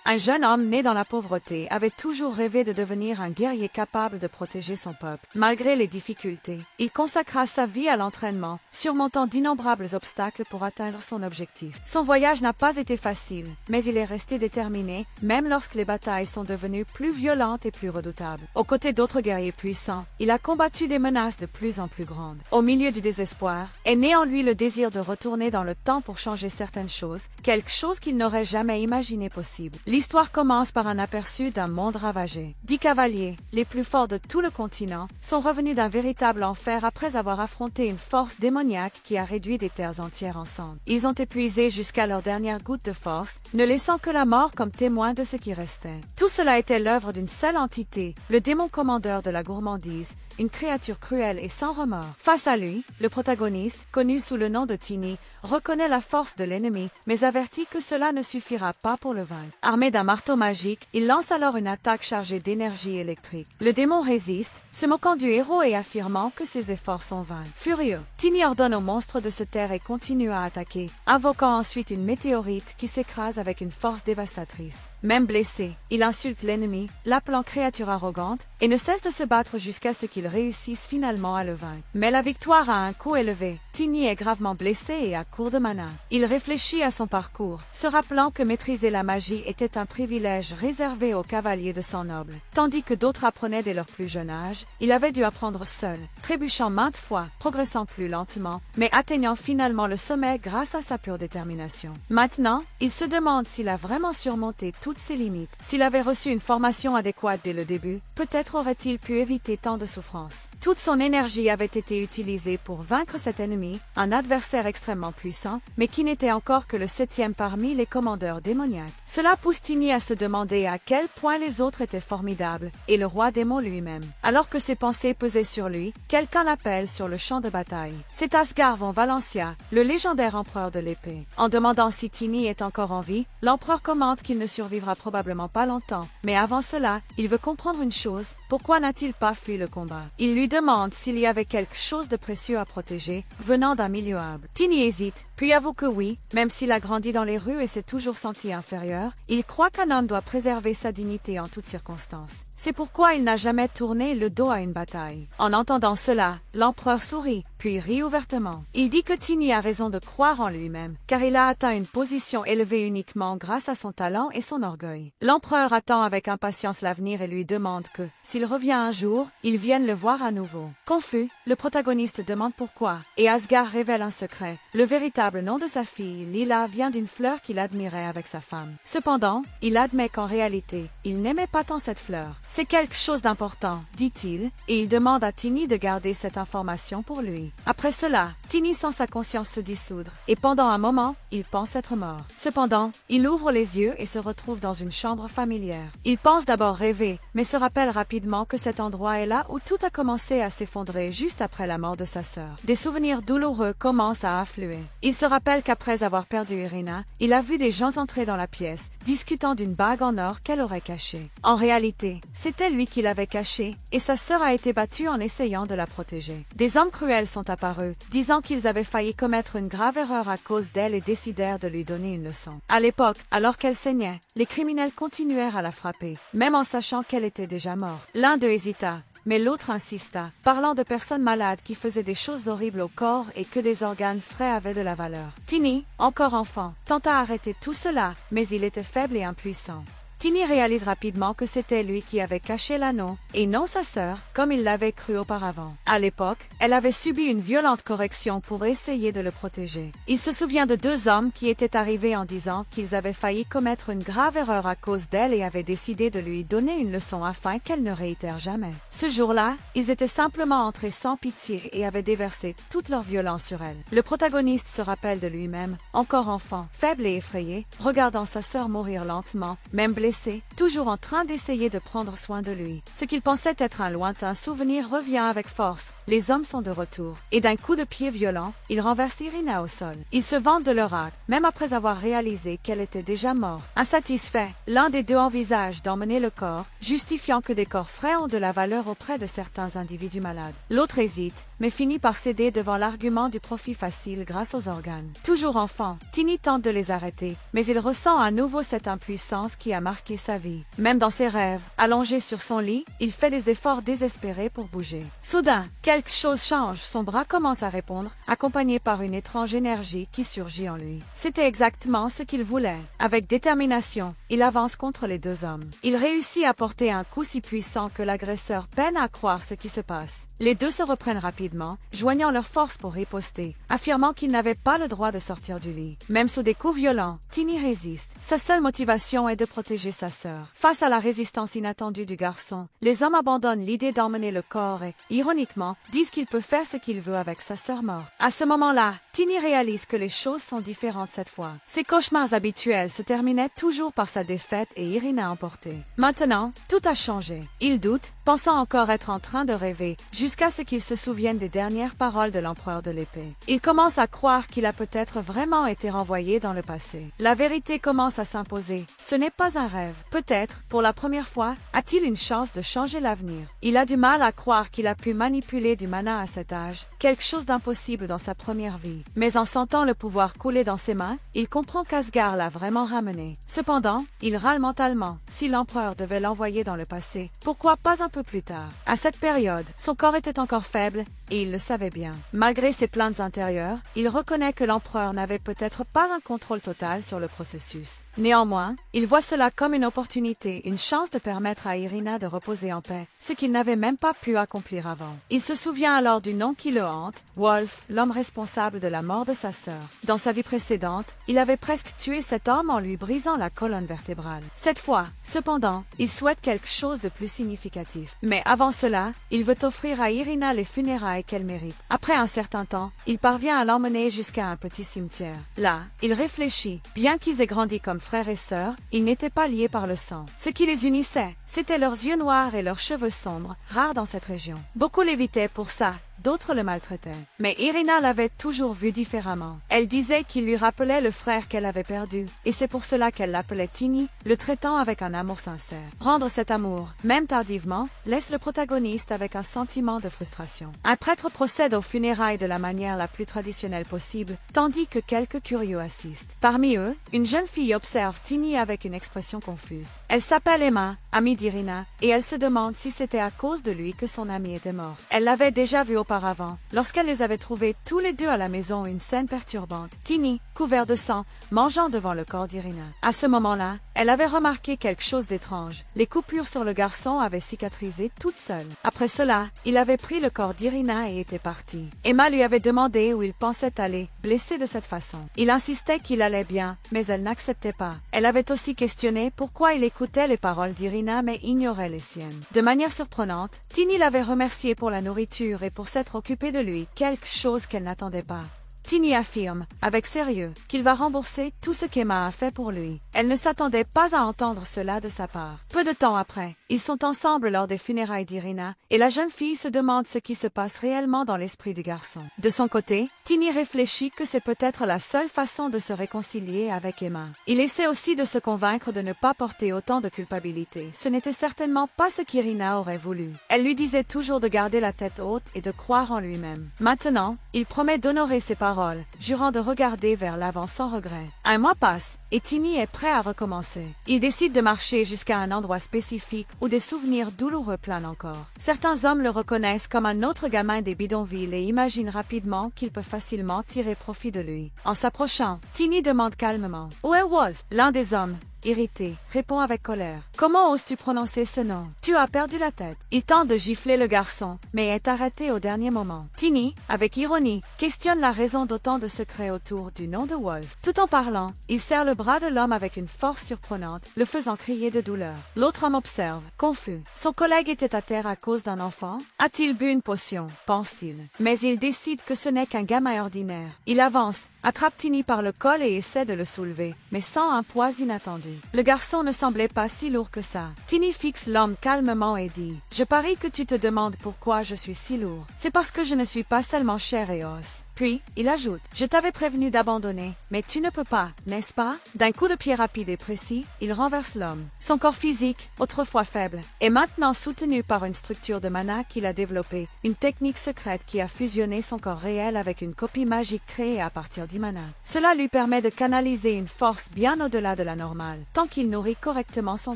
Un jeune homme né dans la pauvreté avait toujours rêvé de devenir un guerrier capable de protéger son peuple. Malgré les difficultés, il consacra sa vie à l'entraînement, surmontant d'innombrables obstacles pour atteindre son objectif. Son voyage n'a pas été facile, mais il est resté déterminé, même lorsque les batailles sont devenues plus violentes et plus redoutables. Aux côtés d'autres guerriers puissants, il a combattu des menaces de plus en plus grandes. Au milieu du désespoir, est né en lui le désir de retourner dans le temps pour changer certaines choses, quelque chose qu'il n'aurait jamais imaginé possible. L'histoire commence par un aperçu d'un monde ravagé. 10 cavaliers, les plus forts de tout le continent, sont revenus d'un véritable enfer après avoir affronté une force démoniaque qui a réduit des terres entières ensemble. Ils ont épuisé jusqu'à leur dernière goutte de force, ne laissant que la mort comme témoin de ce qui restait. Tout cela était l'œuvre d'une seule entité, le démon commandeur de la gourmandise, une créature cruelle et sans remords. Face à lui, le protagoniste, connu sous le nom de Tiny, reconnaît la force de l'ennemi, mais avertit que cela ne suffira pas pour le vaincre. Armé d'un marteau magique, il lance alors une attaque chargée d'énergie électrique. Le démon résiste, se moquant du héros et affirmant que ses efforts sont vains. Furieux, Tiny ordonne au monstre de se taire et continue à attaquer, invoquant ensuite une météorite qui s'écrase avec une force dévastatrice. Même blessé, il insulte l'ennemi, l'appelant créature arrogante, et ne cesse de se battre jusqu'à ce qu'il réussissent finalement à le vaincre. Mais la victoire a un coût élevé. Tiny est gravement blessé et à court de mana. Il réfléchit à son parcours, se rappelant que maîtriser la magie était un privilège réservé aux cavaliers de sang noble. Tandis que d'autres apprenaient dès leur plus jeune âge, il avait dû apprendre seul, trébuchant maintes fois, progressant plus lentement, mais atteignant finalement le sommet grâce à sa pure détermination. Maintenant, il se demande s'il a vraiment surmonté toutes ses limites. S'il avait reçu une formation adéquate dès le début, peut-être aurait-il pu éviter tant de souffrances. Toute son énergie avait été utilisée pour vaincre cet ennemi, un adversaire extrêmement puissant, mais qui n'était encore que le 7e parmi les commandeurs démoniaques. Cela pousse Tiny à se demander à quel point les autres étaient formidables, et le roi démon lui-même. Alors que ses pensées pesaient sur lui, quelqu'un l'appelle sur le champ de bataille. C'est Asgar von Valentia, le légendaire empereur de l'épée. En demandant si Tiny est encore en vie, l'empereur commente qu'il ne survivra probablement pas longtemps. Mais avant cela, il veut comprendre une chose, pourquoi n'a-t-il pas fui le combat? Il lui demande s'il y avait quelque chose de précieux à protéger, venant d'un milieu humble. Tiny hésite, puis avoue que oui, même s'il a grandi dans les rues et s'est toujours senti inférieur, il croit qu'un homme doit préserver sa dignité en toutes circonstances. C'est pourquoi il n'a jamais tourné le dos à une bataille. En entendant cela, l'empereur sourit, puis rit ouvertement. Il dit que Tiny a raison de croire en lui-même, car il a atteint une position élevée uniquement grâce à son talent et son orgueil. L'empereur attend avec impatience l'avenir et lui demande que, s'il revient un jour, il vienne le voir à nouveau. Confus, le protagoniste demande pourquoi, et Asgar révèle un secret. Le véritable nom de sa fille, Lila, vient d'une fleur qu'il admirait avec sa femme. Cependant, il admet qu'en réalité, il n'aimait pas tant cette fleur. C'est quelque chose d'important, dit-il, et il demande à Tiny de garder cette information pour lui. Après cela, Tiny sent sa conscience se dissoudre, et pendant un moment, il pense être mort. Cependant, il ouvre les yeux et se retrouve dans une chambre familière. Il pense d'abord rêver, mais se rappelle rapidement que cet endroit est là où tout a commencé à s'effondrer juste après la mort de sa sœur. Des souvenirs douloureux commencent à affluer. Il se rappelle qu'après avoir perdu Irina, il a vu des gens entrer dans la pièce, discutant d'une bague en or qu'elle aurait cachée. En réalité, c'était lui qui l'avait cachée, et sa sœur a été battue en essayant de la protéger. Des hommes cruels sont apparus, disant qu'ils avaient failli commettre une grave erreur à cause d'elle et décidèrent de lui donner une leçon. À l'époque, alors qu'elle saignait, les criminels continuèrent à la frapper, même en sachant qu'elle était déjà morte. L'un d'eux hésita, mais l'autre insista, parlant de personnes malades qui faisaient des choses horribles au corps et que des organes frais avaient de la valeur. Tiny, encore enfant, tenta d'arrêter tout cela, mais il était faible et impuissant. Tiny réalise rapidement que c'était lui qui avait caché l'anneau, et non sa sœur, comme il l'avait cru auparavant. À l'époque, elle avait subi une violente correction pour essayer de le protéger. Il se souvient de 2 hommes qui étaient arrivés en disant qu'ils avaient failli commettre une grave erreur à cause d'elle et avaient décidé de lui donner une leçon afin qu'elle ne réitère jamais. Ce jour-là, ils étaient simplement entrés sans pitié et avaient déversé toute leur violence sur elle. Le protagoniste se rappelle de lui-même, encore enfant, faible et effrayé, regardant sa sœur mourir lentement, même blessée, toujours en train d'essayer de prendre soin de lui. Ce qu'il pensait être un lointain souvenir revient avec force. Les hommes sont de retour. Et d'un coup de pied violent, ils renversent Irina au sol. Ils se vantent de leur acte, même après avoir réalisé qu'elle était déjà morte. Insatisfait, l'un des 2 envisage d'emmener le corps, justifiant que des corps frais ont de la valeur auprès de certains individus malades. L'autre hésite, mais finit par céder devant l'argument du profit facile grâce aux organes. Toujours enfant, Tiny tente de les arrêter, mais il ressent à nouveau cette impuissance qui a marqué marqué sa vie. Même dans ses rêves, allongé sur son lit, il fait des efforts désespérés pour bouger. Soudain, quelque chose change, son bras commence à répondre, accompagné par une étrange énergie qui surgit en lui. C'était exactement ce qu'il voulait. Avec détermination, il avance contre les deux hommes. Il réussit à porter un coup si puissant que l'agresseur peine à croire ce qui se passe. Les deux se reprennent rapidement, joignant leurs forces pour riposter, affirmant qu'ils n'avaient pas le droit de sortir du lit. Même sous des coups violents, Tini résiste. Sa seule motivation est de protéger sa sœur. Face à la résistance inattendue du garçon, les hommes abandonnent l'idée d'emmener le corps et, ironiquement, disent qu'il peut faire ce qu'il veut avec sa sœur morte. À ce moment-là, Tini réalise que les choses sont différentes cette fois. Ses cauchemars habituels se terminaient toujours par sa défaite et Irina emportée. Maintenant, tout a changé. Il doute, pensant encore être en train de rêver, jusqu'à ce qu'il se souvienne des dernières paroles de l'empereur de l'épée. Il commence à croire qu'il a peut-être vraiment été renvoyé dans le passé. La vérité commence à s'imposer. Ce n'est pas un rêve. Peut-être, pour la première fois, a-t-il une chance de changer l'avenir. Il a du mal à croire qu'il a pu manipuler du mana à cet âge, quelque chose d'impossible dans sa première vie. Mais en sentant le pouvoir couler dans ses mains, il comprend qu'Asgard l'a vraiment ramené. Cependant, il râle mentalement. Si l'empereur devait l'envoyer dans le passé, pourquoi pas un peu plus tard? À cette période, son corps était encore faible et il le savait bien. Malgré ses plaintes intérieures, il reconnaît que l'empereur n'avait peut-être pas un contrôle total sur le processus. Néanmoins, il voit cela comme une opportunité, une chance de permettre à Irina de reposer en paix, ce qu'il n'avait même pas pu accomplir avant. Il se souvient alors du nom qui le hante, Wolf, l'homme responsable de la mort de sa sœur. Dans sa vie précédente, il avait presque tué cet homme en lui brisant la colonne vertébrale. Cette fois, cependant, il souhaite quelque chose de plus significatif. Mais avant cela, il veut offrir à Irina les funérailles qu'elle mérite. Après un certain temps, il parvient à l'emmener jusqu'à un petit cimetière. Là, il réfléchit. Bien qu'ils aient grandi comme frères et sœurs, ils n'étaient pas liés par le sang. Ce qui les unissait, c'était leurs yeux noirs et leurs cheveux sombres, rares dans cette région. Beaucoup l'évitaient pour ça. D'autres le maltraitaient. Mais Irina l'avait toujours vu différemment. Elle disait qu'il lui rappelait le frère qu'elle avait perdu, et c'est pour cela qu'elle l'appelait Tini, le traitant avec un amour sincère. Rendre cet amour, même tardivement, laisse le protagoniste avec un sentiment de frustration. Un prêtre procède aux funérailles de la manière la plus traditionnelle possible, tandis que quelques curieux assistent. Parmi eux, une jeune fille observe Tini avec une expression confuse. Elle s'appelle Emma, amie d'Irina, et elle se demande si c'était à cause de lui que son amie était morte. Elle l'avait déjà vu auparavant, lorsqu'elle les avait trouvés tous les deux à la maison, une scène perturbante. Tini, couvert de sang, mangeant devant le corps d'Irina. À ce moment-là, elle avait remarqué quelque chose d'étrange. Les coupures sur le garçon avaient cicatrisé toutes seules. Après cela, il avait pris le corps d'Irina et était parti. Emma lui avait demandé où il pensait aller, blessé de cette façon. Il insistait qu'il allait bien, mais elle n'acceptait pas. Elle avait aussi questionné pourquoi il écoutait les paroles d'Irina mais ignorait les siennes. De manière surprenante, Tini l'avait remercié pour la nourriture et pour s'être occupé de lui, quelque chose qu'elle n'attendait pas. Tini affirme, avec sérieux, qu'il va rembourser tout ce qu'Emma a fait pour lui. Elle ne s'attendait pas à entendre cela de sa part. Peu de temps après, ils sont ensemble lors des funérailles d'Irina, et la jeune fille se demande ce qui se passe réellement dans l'esprit du garçon. De son côté, Tini réfléchit que c'est peut-être la seule façon de se réconcilier avec Emma. Il essaie aussi de se convaincre de ne pas porter autant de culpabilité. Ce n'était certainement pas ce qu'Irina aurait voulu. Elle lui disait toujours de garder la tête haute et de croire en lui-même. Maintenant, il promet d'honorer ses paroles, jurant de regarder vers l'avant sans regret. Un mois passe, et Tini est prêt à recommencer. Il décide de marcher jusqu'à un endroit spécifique où des souvenirs douloureux planent encore. Certains hommes le reconnaissent comme un autre gamin des bidonvilles et imaginent rapidement qu'ils peuvent facilement tirer profit de lui. En s'approchant, Tini demande calmement « Où est Wolf ?» L'un des hommes, irrité, répond avec colère. « Comment oses-tu prononcer ce nom? Tu as perdu la tête. » Il tente de gifler le garçon, mais est arrêté au dernier moment. Tini, avec ironie, questionne la raison d'autant de secrets autour du nom de Wolf. Tout en parlant, il serre le bras de l'homme avec une force surprenante, le faisant crier de douleur. L'autre homme observe, confus. Son collègue était à terre à cause d'un enfant? A-t-il bu une potion? Pense-t-il. Mais il décide que ce n'est qu'un gamin ordinaire. Il avance, attrape Tini par le col et essaie de le soulever, mais sans un poids inattendu. Le garçon ne semblait pas si lourd que ça. Tini fixe l'homme calmement et dit « Je parie que tu te demandes pourquoi je suis si lourd. C'est parce que je ne suis pas seulement chair et os. » Puis, il ajoute « Je t'avais prévenu d'abandonner, mais tu ne peux pas, n'est-ce pas ?» D'un coup de pied rapide et précis, il renverse l'homme. Son corps physique, autrefois faible, est maintenant soutenu par une structure de mana qu'il a développée, une technique secrète qui a fusionné son corps réel avec une copie magique créée à partir d'Irina. du mana. Cela lui permet de canaliser une force bien au-delà de la normale, tant qu'il nourrit correctement son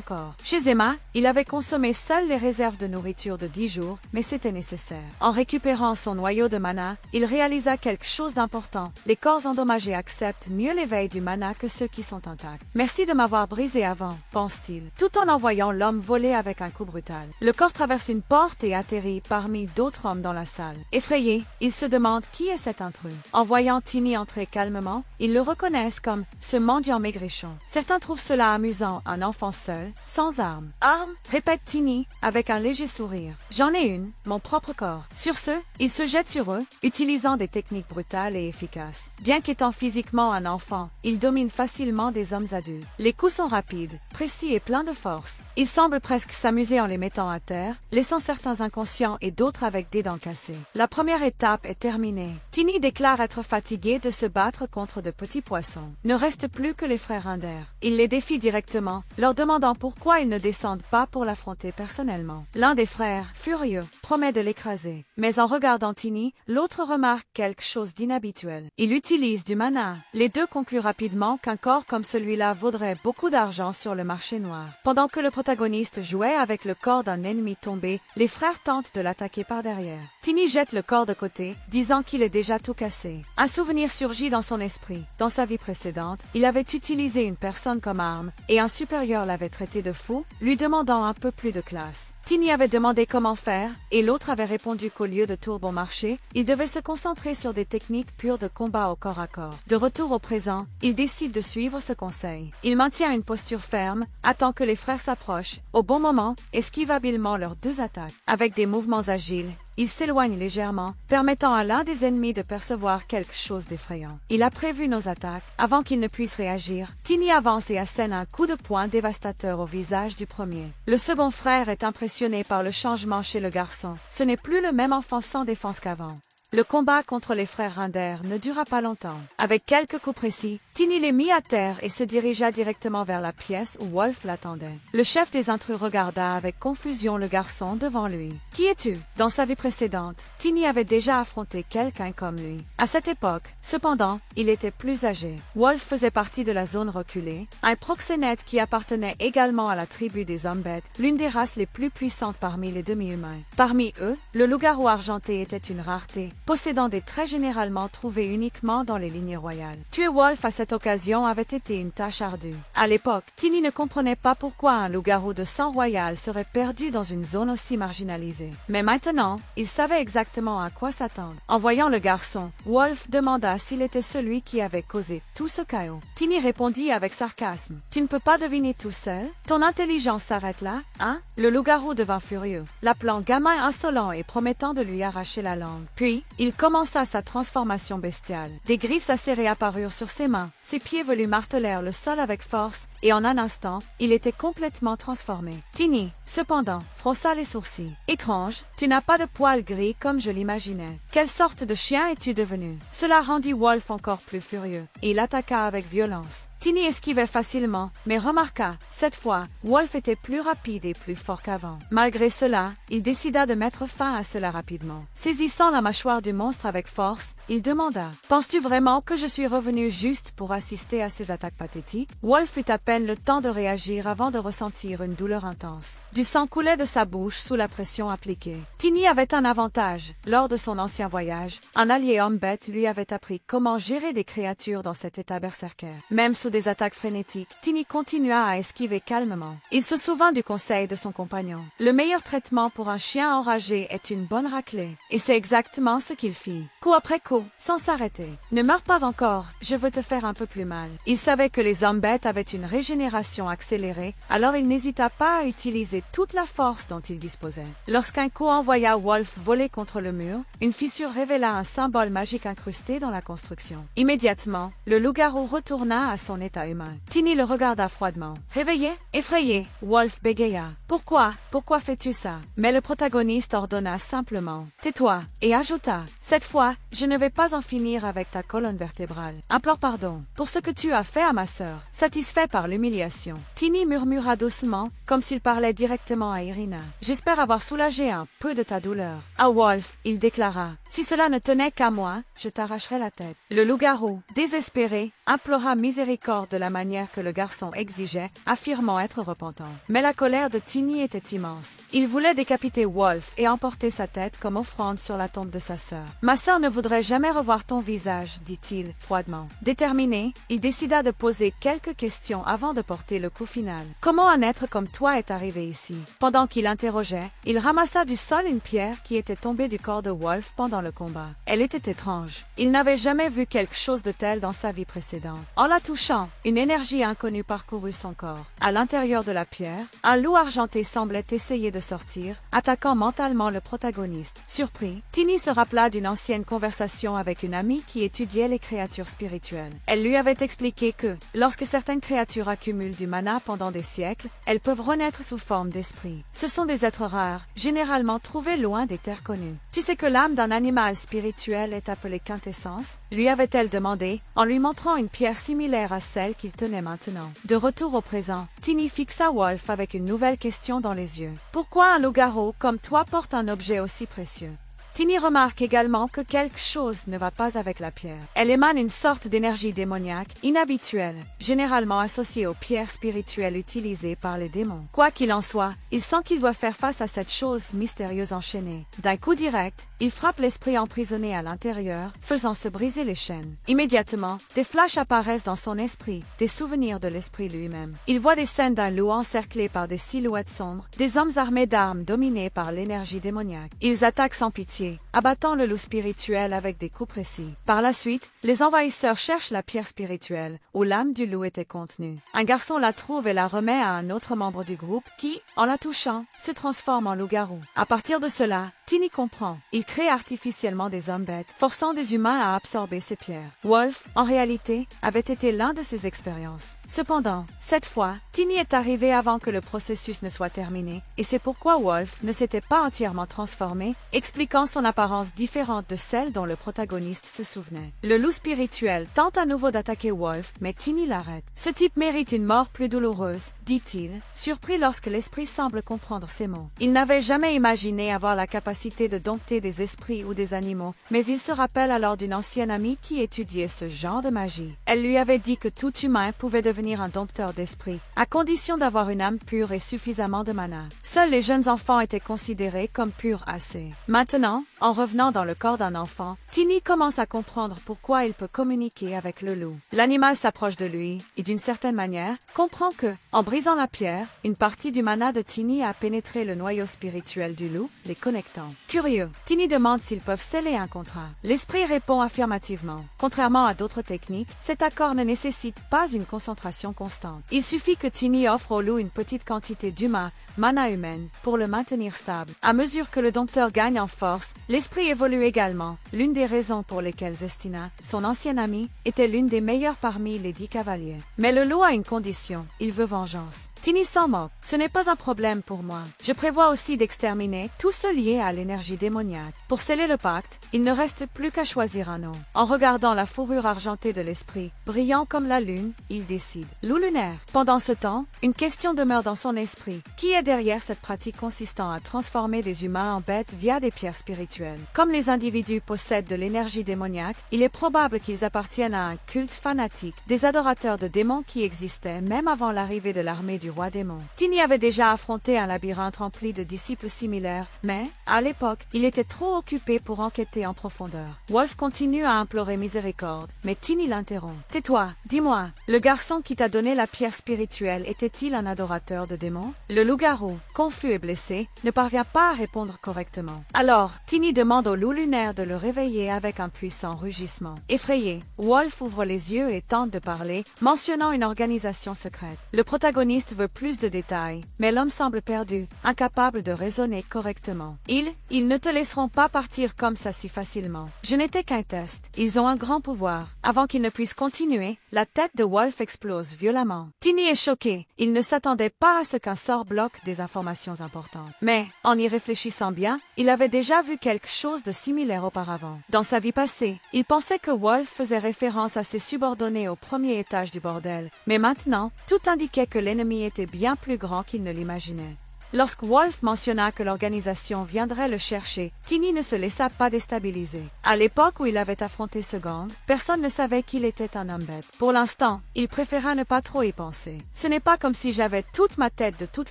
corps. Chez Emma, il avait consommé seul les réserves de nourriture de 10 jours, mais c'était nécessaire. En récupérant son noyau de mana, il réalisa quelque chose d'important. Les corps endommagés acceptent mieux l'éveil du mana que ceux qui sont intacts. Merci de m'avoir brisé avant, pense-t-il, tout en envoyant l'homme voler avec un coup brutal. Le corps traverse une porte et atterrit parmi d'autres hommes dans la salle. Effrayé, il se demande qui est cet intrus. En voyant Tini entrer calmement, ils le reconnaissent comme ce mendiant maigrichon. Certains trouvent cela amusant, un enfant seul, sans armes. Armes, répète Tini, avec un léger sourire. J'en ai une, mon propre corps. Sur ce, il se jette sur eux, utilisant des techniques brutales et efficaces. Bien qu'étant physiquement un enfant, il domine facilement des hommes adultes. Les coups sont rapides, précis et pleins de force. Il semble presque s'amuser en les mettant à terre, laissant certains inconscients et d'autres avec des dents cassées. La première étape est terminée. Tini déclare être fatigué de se battre contre de petits poissons. Ne reste plus que les frères Rinder. Il les défie directement, leur demandant pourquoi ils ne descendent pas pour l'affronter personnellement. L'un des frères, furieux, promet de l'écraser. Mais en regardant Tini, l'autre remarque quelque chose d'inhabituel. Il utilise du mana. Les deux concluent rapidement qu'un corps comme celui-là vaudrait beaucoup d'argent sur le marché noir. Pendant que le protagoniste jouait avec le corps d'un ennemi tombé, les frères tentent de l'attaquer par derrière. Tini jette le corps de côté, disant qu'il est déjà tout cassé. Un souvenir surgit dans son esprit. Dans sa vie précédente, il avait utilisé une personne comme arme, et un supérieur l'avait traité de fou, lui demandant un peu plus de classe. Tini avait demandé comment faire, et l'autre avait répondu qu'au lieu de tour bon marché, il devait se concentrer sur des techniques pures de combat au corps à corps. De retour au présent, il décide de suivre ce conseil. Il maintient une posture ferme, attend que les frères s'approchent, au bon moment, esquive habilement leurs deux attaques. Avec des mouvements agiles, il s'éloigne légèrement, permettant à l'un des ennemis de percevoir quelque chose d'effrayant. Il a prévu nos attaques. Avant qu'il ne puisse réagir, Tini avance et assène un coup de poing dévastateur au visage du premier. Le second frère est impressionné par le changement chez le garçon. Ce n'est plus le même enfant sans défense qu'avant. Le combat contre les frères Rinder ne dura pas longtemps. Avec quelques coups précis, Tini les mit à terre et se dirigea directement vers la pièce où Wolf l'attendait. Le chef des intrus regarda avec confusion le garçon devant lui. « Qui es-tu » Dans sa vie précédente, Tini avait déjà affronté quelqu'un comme lui. À cette époque, cependant, il était plus âgé. Wolf faisait partie de la zone reculée, un proxénète qui appartenait également à la tribu des hommes-bêtes, l'une des races les plus puissantes parmi les demi-humains. Parmi eux, le loup-garou argenté était une rareté, possédant des traits généralement trouvés uniquement dans les lignées royales. Tuer Wolf à cette occasion avait été une tâche ardue. À l'époque, Tini ne comprenait pas pourquoi un loup-garou de sang royal serait perdu dans une zone aussi marginalisée. Mais maintenant, il savait exactement à quoi s'attendre. En voyant le garçon, Wolf demanda s'il était celui qui avait causé tout ce chaos. Tini répondit avec sarcasme. « Tu ne peux pas deviner tout seul? Ton intelligence s'arrête là, hein ?» Le loup-garou devint furieux, l'appelant gamin insolent et promettant de lui arracher la langue. Puis, il commença sa transformation bestiale. Des griffes acérées apparurent sur ses mains, ses pieds velus martelèrent le sol avec force, et en un instant, il était complètement transformé. Tini, cependant, fronça les sourcils. « Étrange, tu n'as pas de poils gris comme je l'imaginais. Quelle sorte de chien es-tu devenu ?» Cela rendit Wolf encore plus furieux, et il attaqua avec violence. Tini esquivait facilement, mais remarqua, cette fois, Wolf était plus rapide et plus fort qu'avant. Malgré cela, il décida de mettre fin à cela rapidement. Saisissant la mâchoire du monstre avec force, il demanda « Penses-tu vraiment que je suis revenu juste pour assister à ces attaques pathétiques ?» Wolf eut à peine le temps de réagir avant de ressentir une douleur intense. Du sang coulait de sa bouche sous la pression appliquée. Tini avait un avantage. Lors de son ancien voyage, un allié homme-bête lui avait appris comment gérer des créatures dans cet état berserker. Même sous des attaques frénétiques, Tini continua à esquiver calmement. Il se souvint du conseil de son compagnon. Le meilleur traitement pour un chien enragé est une bonne raclée. Et c'est exactement ce qu'il fit. Coup après coup, sans s'arrêter. « Ne meurs pas encore, je veux te faire un peu plus mal. » Il savait que les hommes-bêtes avaient une régénération accélérée, alors il n'hésita pas à utiliser toute la force dont il disposait. Lorsqu'un coup envoya Wolf voler contre le mur, une fissure révéla un symbole magique incrusté dans la construction. Immédiatement, le loup-garou retourna à son état humain. Tini le regarda froidement. Réveillé, effrayé, Wolf bégaya. « Pourquoi fais-tu ça ?» Mais le protagoniste ordonna simplement « Tais-toi » et ajouta « Cette fois, je ne vais pas en finir avec ta colonne vertébrale. Implore pardon pour ce que tu as fait à ma sœur. » Satisfait par l'humiliation. Tini murmura doucement, comme s'il parlait directement à Irina. « J'espère avoir soulagé un peu de ta douleur. » À Wolf, il déclara. « Si cela ne tenait qu'à moi, je t'arracherais la tête. » Le loup-garou, désespéré, implora miséricorde de la manière que le garçon exigeait, affirmant être repentant. Mais la colère de Tini était immense. Il voulait décapiter Wolf et emporter sa tête comme offrande sur la tombe de sa sœur. « Ma sœur ne voudrait jamais revoir ton visage, dit-il froidement. Déterminé, il décida de poser quelques questions avant de porter le coup final. « Comment un être comme toi est arrivé ici ?» Pendant qu'il interrogeait, il ramassa du sol une pierre qui était tombée du corps de Wolf pendant le combat. Elle était étrange. Il n'avait jamais vu quelque chose de tel dans sa vie précédente. En la touchant, une énergie inconnue parcourut son corps. À l'intérieur de la pierre, un loup argenté semblait essayer de sortir, attaquant mentalement le protagoniste. Surpris, Tini se rappela d'une ancienne conversation avec une amie qui étudiait les créatures spirituelles. Elle lui avait expliqué que, lorsque certaines créatures accumulent du mana pendant des siècles, elles peuvent renaître sous forme d'esprit. Ce sont des êtres rares, généralement trouvés loin des terres connues. « Tu sais que l'âme d'un animal spirituel est appelée quintessence ?» lui avait-elle demandé, en lui montrant une pierre similaire à celle qu'il tenait maintenant. De retour au présent, Tini fixa Wolf avec une nouvelle question dans les yeux. « Pourquoi un loup-garou comme toi porte un objet aussi précieux ?» Tini remarque également que quelque chose ne va pas avec la pierre. Elle émane une sorte d'énergie démoniaque, inhabituelle, généralement associée aux pierres spirituelles utilisées par les démons. Quoi qu'il en soit, il sent qu'il doit faire face à cette chose mystérieuse enchaînée. D'un coup direct, il frappe l'esprit emprisonné à l'intérieur, faisant se briser les chaînes. Immédiatement, des flashs apparaissent dans son esprit, des souvenirs de l'esprit lui-même. Il voit des scènes d'un loup encerclé par des silhouettes sombres, des hommes armés d'armes dominés par l'énergie démoniaque. Ils attaquent sans pitié, abattant le loup spirituel avec des coups précis. Par la suite, les envahisseurs cherchent la pierre spirituelle, où l'âme du loup était contenue. Un garçon la trouve et la remet à un autre membre du groupe qui, en la touchant, se transforme en loup-garou. À partir de cela, Tini comprend. Il crée artificiellement des hommes bêtes, forçant des humains à absorber ces pierres. Wolf, en réalité, avait été l'un de ces expériences. Cependant, cette fois, Tini est arrivé avant que le processus ne soit terminé, et c'est pourquoi Wolf ne s'était pas entièrement transformé, expliquant son apparence différente de celle dont le protagoniste se souvenait. Le loup spirituel tente à nouveau d'attaquer Wolf, mais Tini l'arrête. « Ce type mérite une mort plus douloureuse, » dit-il, surpris lorsque l'esprit semble comprendre ses mots. Il n'avait jamais imaginé avoir la capacité de dompter des esprits ou des animaux, mais il se rappelle alors d'une ancienne amie qui étudiait ce genre de magie. Elle lui avait dit que tout humain pouvait devenir un dompteur d'esprit, à condition d'avoir une âme pure et suffisamment de mana. Seuls les jeunes enfants étaient considérés comme purs assez. Maintenant, en revenant dans le corps d'un enfant, Tini commence à comprendre pourquoi il peut communiquer avec le loup. L'animal s'approche de lui et d'une certaine manière, comprend que, en brisant la pierre, une partie du mana de Tini a pénétré le noyau spirituel du loup, les connectant. Curieux, Tini demande s'ils peuvent sceller un contrat. L'esprit répond affirmativement. Contrairement à d'autres techniques, cet accord ne nécessite pas une concentration constante. Il suffit que Tini offre au loup une petite quantité d'humain, mana humaine, pour le maintenir stable. À mesure que le dompteur gagne en force, l'esprit évolue également, l'une des raisons pour lesquelles Zestina, son ancienne amie, était l'une des meilleures parmi les 10 cavaliers. Mais le loup a une condition, il veut vengeance. Tini s'en moque. Ce n'est pas un problème pour moi. Je prévois aussi d'exterminer tout ce lié à l'énergie démoniaque. Pour sceller le pacte, il ne reste plus qu'à choisir un nom. En regardant la fourrure argentée de l'esprit, brillant comme la lune, il décide. Loup lunaire. Pendant ce temps, une question demeure dans son esprit. Qui est derrière cette pratique consistant à transformer des humains en bêtes via des pierres spirituelles? Comme les individus possèdent de l'énergie démoniaque, il est probable qu'ils appartiennent à un culte fanatique, des adorateurs de démons qui existaient même avant l'arrivée de l'armée du roi démon. Tini avait déjà affronté un labyrinthe rempli de disciples similaires, mais, à l'époque, il était trop occupé pour enquêter en profondeur. Wolf continue à implorer miséricorde, mais Tini l'interrompt. « Tais-toi, dis-moi, le garçon qui t'a donné la pierre spirituelle était-il un adorateur de démons ?» Le loup-garou, confus et blessé, ne parvient pas à répondre correctement. Alors, Tini demande au loup lunaire de le réveiller avec un puissant rugissement. Effrayé, Wolf ouvre les yeux et tente de parler, mentionnant une organisation secrète. Le protagoniste veut plus de détails, mais l'homme semble perdu, incapable de raisonner correctement. Ils ne te laisseront pas partir comme ça si facilement. Je n'étais qu'un test. Ils ont un grand pouvoir. Avant qu'il ne puisse continuer, la tête de Wolf explose violemment. Tini est choqué. Il ne s'attendait pas à ce qu'un sort bloque des informations importantes. Mais, en y réfléchissant bien, il avait déjà vu quelques quelque chose de similaire auparavant. Dans sa vie passée, il pensait que Wolf faisait référence à ses subordonnés au premier étage du bordel, mais maintenant, tout indiquait que l'ennemi était bien plus grand qu'il ne l'imaginait. Lorsque Wolf mentionna que l'organisation viendrait le chercher, Tini ne se laissa pas déstabiliser. À l'époque où il avait affronté ce gang, personne ne savait qu'il était un homme bête. Pour l'instant, il préféra ne pas trop y penser. Ce n'est pas comme si j'avais toute ma tête de toute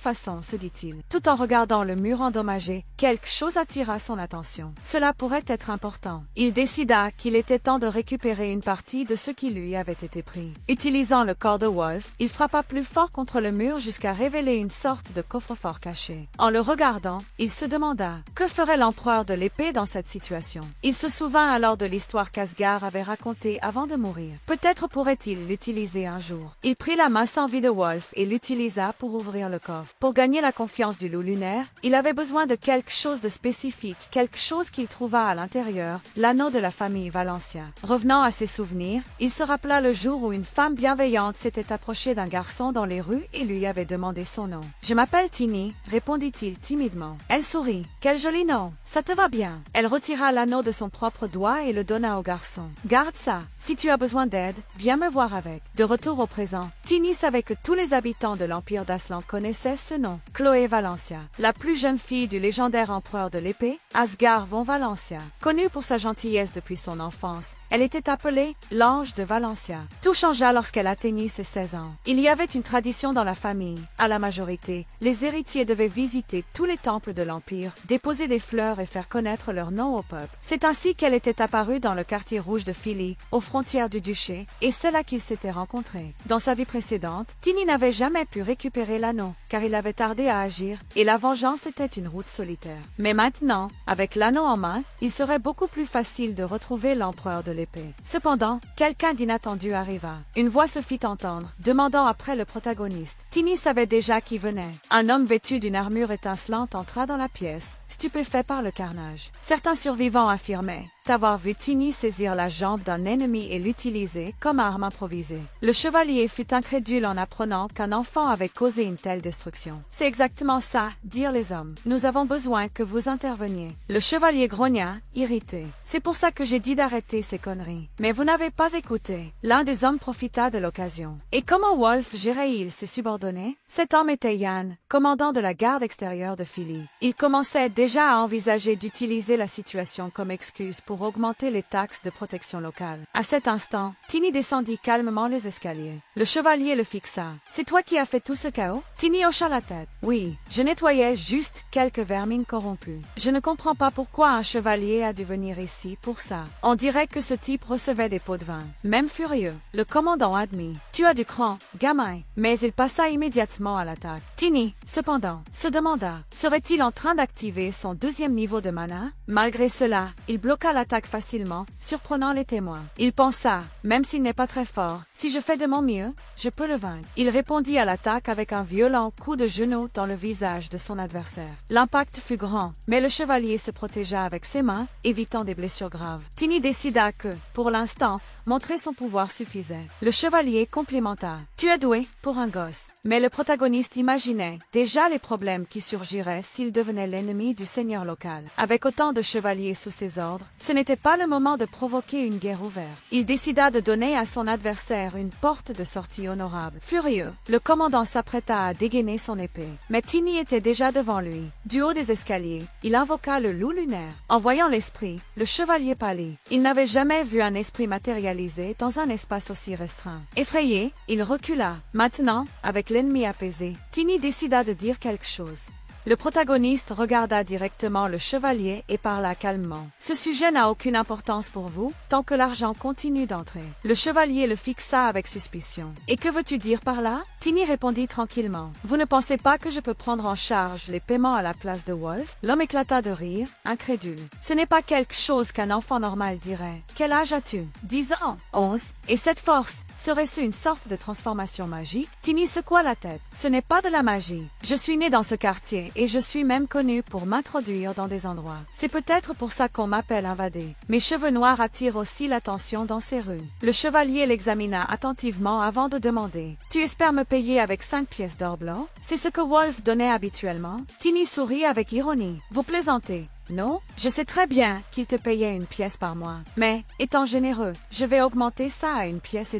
façon, se dit-il. Tout en regardant le mur endommagé, quelque chose attira son attention. Cela pourrait être important. Il décida qu'il était temps de récupérer une partie de ce qui lui avait été pris. Utilisant le corps de Wolf, il frappa plus fort contre le mur jusqu'à révéler une sorte de coffre-fort caché. En le regardant, il se demanda que ferait l'empereur de l'épée dans cette situation. Il se souvint alors de l'histoire qu'Asgard avait racontée avant de mourir. Peut-être pourrait-il l'utiliser un jour. Il prit la main sans vie de Wolf et l'utilisa pour ouvrir le coffre. Pour gagner la confiance du loup lunaire, il avait besoin de quelque chose de spécifique, quelque chose qu'il trouva à l'intérieur, l'anneau de la famille Valencia. Revenant à ses souvenirs, il se rappela le jour où une femme bienveillante s'était approchée d'un garçon dans les rues et lui avait demandé son nom. « Je m'appelle Tini », répondit-il timidement. Elle sourit. « Quel joli nom. Ça te va bien. » Elle retira l'anneau de son propre doigt et le donna au garçon. « Garde ça. Si tu as besoin d'aide, viens me voir avec. » De retour au présent, Tini savait que tous les habitants de l'Empire d'Aslan connaissaient ce nom. Chloé Valencia, la plus jeune fille du légendaire empereur de l'épée, Asgard von Valencia. Connue pour sa gentillesse depuis son enfance, elle était appelée l'ange de Valencia. Tout changea lorsqu'elle atteignit ses 16 ans. Il y avait une tradition dans la famille. À la majorité, les héritiers devaient visiter tous les temples de l'Empire, déposer des fleurs et faire connaître leur nom au peuple. C'est ainsi qu'elle était apparue dans le quartier rouge de Philly, aux frontières du duché, et c'est là qu'ils s'étaient rencontrés. Dans sa vie précédente, Tini n'avait jamais pu récupérer l'anneau, car il avait tardé à agir, et la vengeance était une route solitaire. Mais maintenant, avec l'anneau en main, il serait beaucoup plus facile de retrouver l'empereur de l'épée. Cependant, quelqu'un d'inattendu arriva. Une voix se fit entendre, demandant après le protagoniste. Tini savait déjà qui venait. Un homme vêtu d'une armure étincelante entra dans la pièce, stupéfait par le carnage. Certains survivants affirmaient avoir vu Tini saisir la jambe d'un ennemi et l'utiliser comme arme improvisée. Le chevalier fut incrédule en apprenant qu'un enfant avait causé une telle destruction. « C'est exactement ça, dirent les hommes. Nous avons besoin que vous interveniez. » Le chevalier grogna, irrité. « C'est pour ça que j'ai dit d'arrêter ces conneries. Mais vous n'avez pas écouté. » L'un des hommes profita de l'occasion. Et comment Wolf gérait-il ses subordonnés? Cet homme était Yann, commandant de la garde extérieure de Philly. Il commençait déjà à envisager d'utiliser la situation comme excuse pour augmenter les taxes de protection locale. À cet instant, Tini descendit calmement les escaliers. Le chevalier le fixa. « C'est toi qui as fait tout ce chaos ?» Tini hocha la tête. « Oui, je nettoyais juste quelques vermines corrompues. Je ne comprends pas pourquoi un chevalier a dû venir ici pour ça. On dirait que ce type recevait des pots de vin. » Même furieux, le commandant admit. « Tu as du cran, gamin. » Mais il passa immédiatement à l'attaque. Tini, cependant, se demanda, serait-il en train d'activer son deuxième niveau de mana? Malgré cela, il bloqua l'attaque facilement, surprenant les témoins. Il pensa, même s'il n'est pas très fort, si je fais de mon mieux, je peux le vaincre. Il répondit à l'attaque avec un violent coup de genou dans le visage de son adversaire. L'impact fut grand, mais le chevalier se protégea avec ses mains, évitant des blessures graves. Tini décida que, pour l'instant, montrer son pouvoir suffisait. Le chevalier complimenta. « Tu es doué pour un gosse. » Mais le protagoniste imaginait déjà les problèmes qui surgiraient s'il devenait l'ennemi du seigneur local. Avec autant de chevaliers sous ses ordres, ce n'était pas le moment de provoquer une guerre ouverte. Il décida de donner à son adversaire une porte de sortie honorable. Furieux, le commandant s'apprêta à dégainer son épée. Mais Tini était déjà devant lui. Du haut des escaliers, il invoqua le loup lunaire. En voyant l'esprit, le chevalier pâlit. Il n'avait jamais vu un esprit matérialisé dans un espace aussi restreint. Effrayé, il recula. Maintenant, avec l'ennemi apaisé, Tini décida de dire quelque chose. Le protagoniste regarda directement le chevalier et parla calmement. « Ce sujet n'a aucune importance pour vous, tant que l'argent continue d'entrer. » Le chevalier le fixa avec suspicion. « Et que veux-tu dire par là ?» Tini répondit tranquillement. « Vous ne pensez pas que je peux prendre en charge les paiements à la place de Wolf ?» L'homme éclata de rire, incrédule. « Ce n'est pas quelque chose qu'un enfant normal dirait. Quel âge as-tu ?»« 10 ans. »« 11. Et cette force, serait-ce une sorte de transformation magique ?» Tini secoua la tête. « Ce n'est pas de la magie. Je suis né dans ce quartier. Et je suis même connu pour m'introduire dans des endroits. C'est peut-être pour ça qu'on m'appelle invadé. Mes cheveux noirs attirent aussi l'attention dans ces rues. » Le chevalier l'examina attentivement avant de demander. « Tu espères me payer avec 5 pièces d'or blanc? C'est ce que Wolf donnait habituellement ?» Tini sourit avec ironie. « Vous plaisantez. Non, je sais très bien qu'il te payait une pièce par mois. Mais, étant généreux, je vais augmenter ça à 1,5 pièce.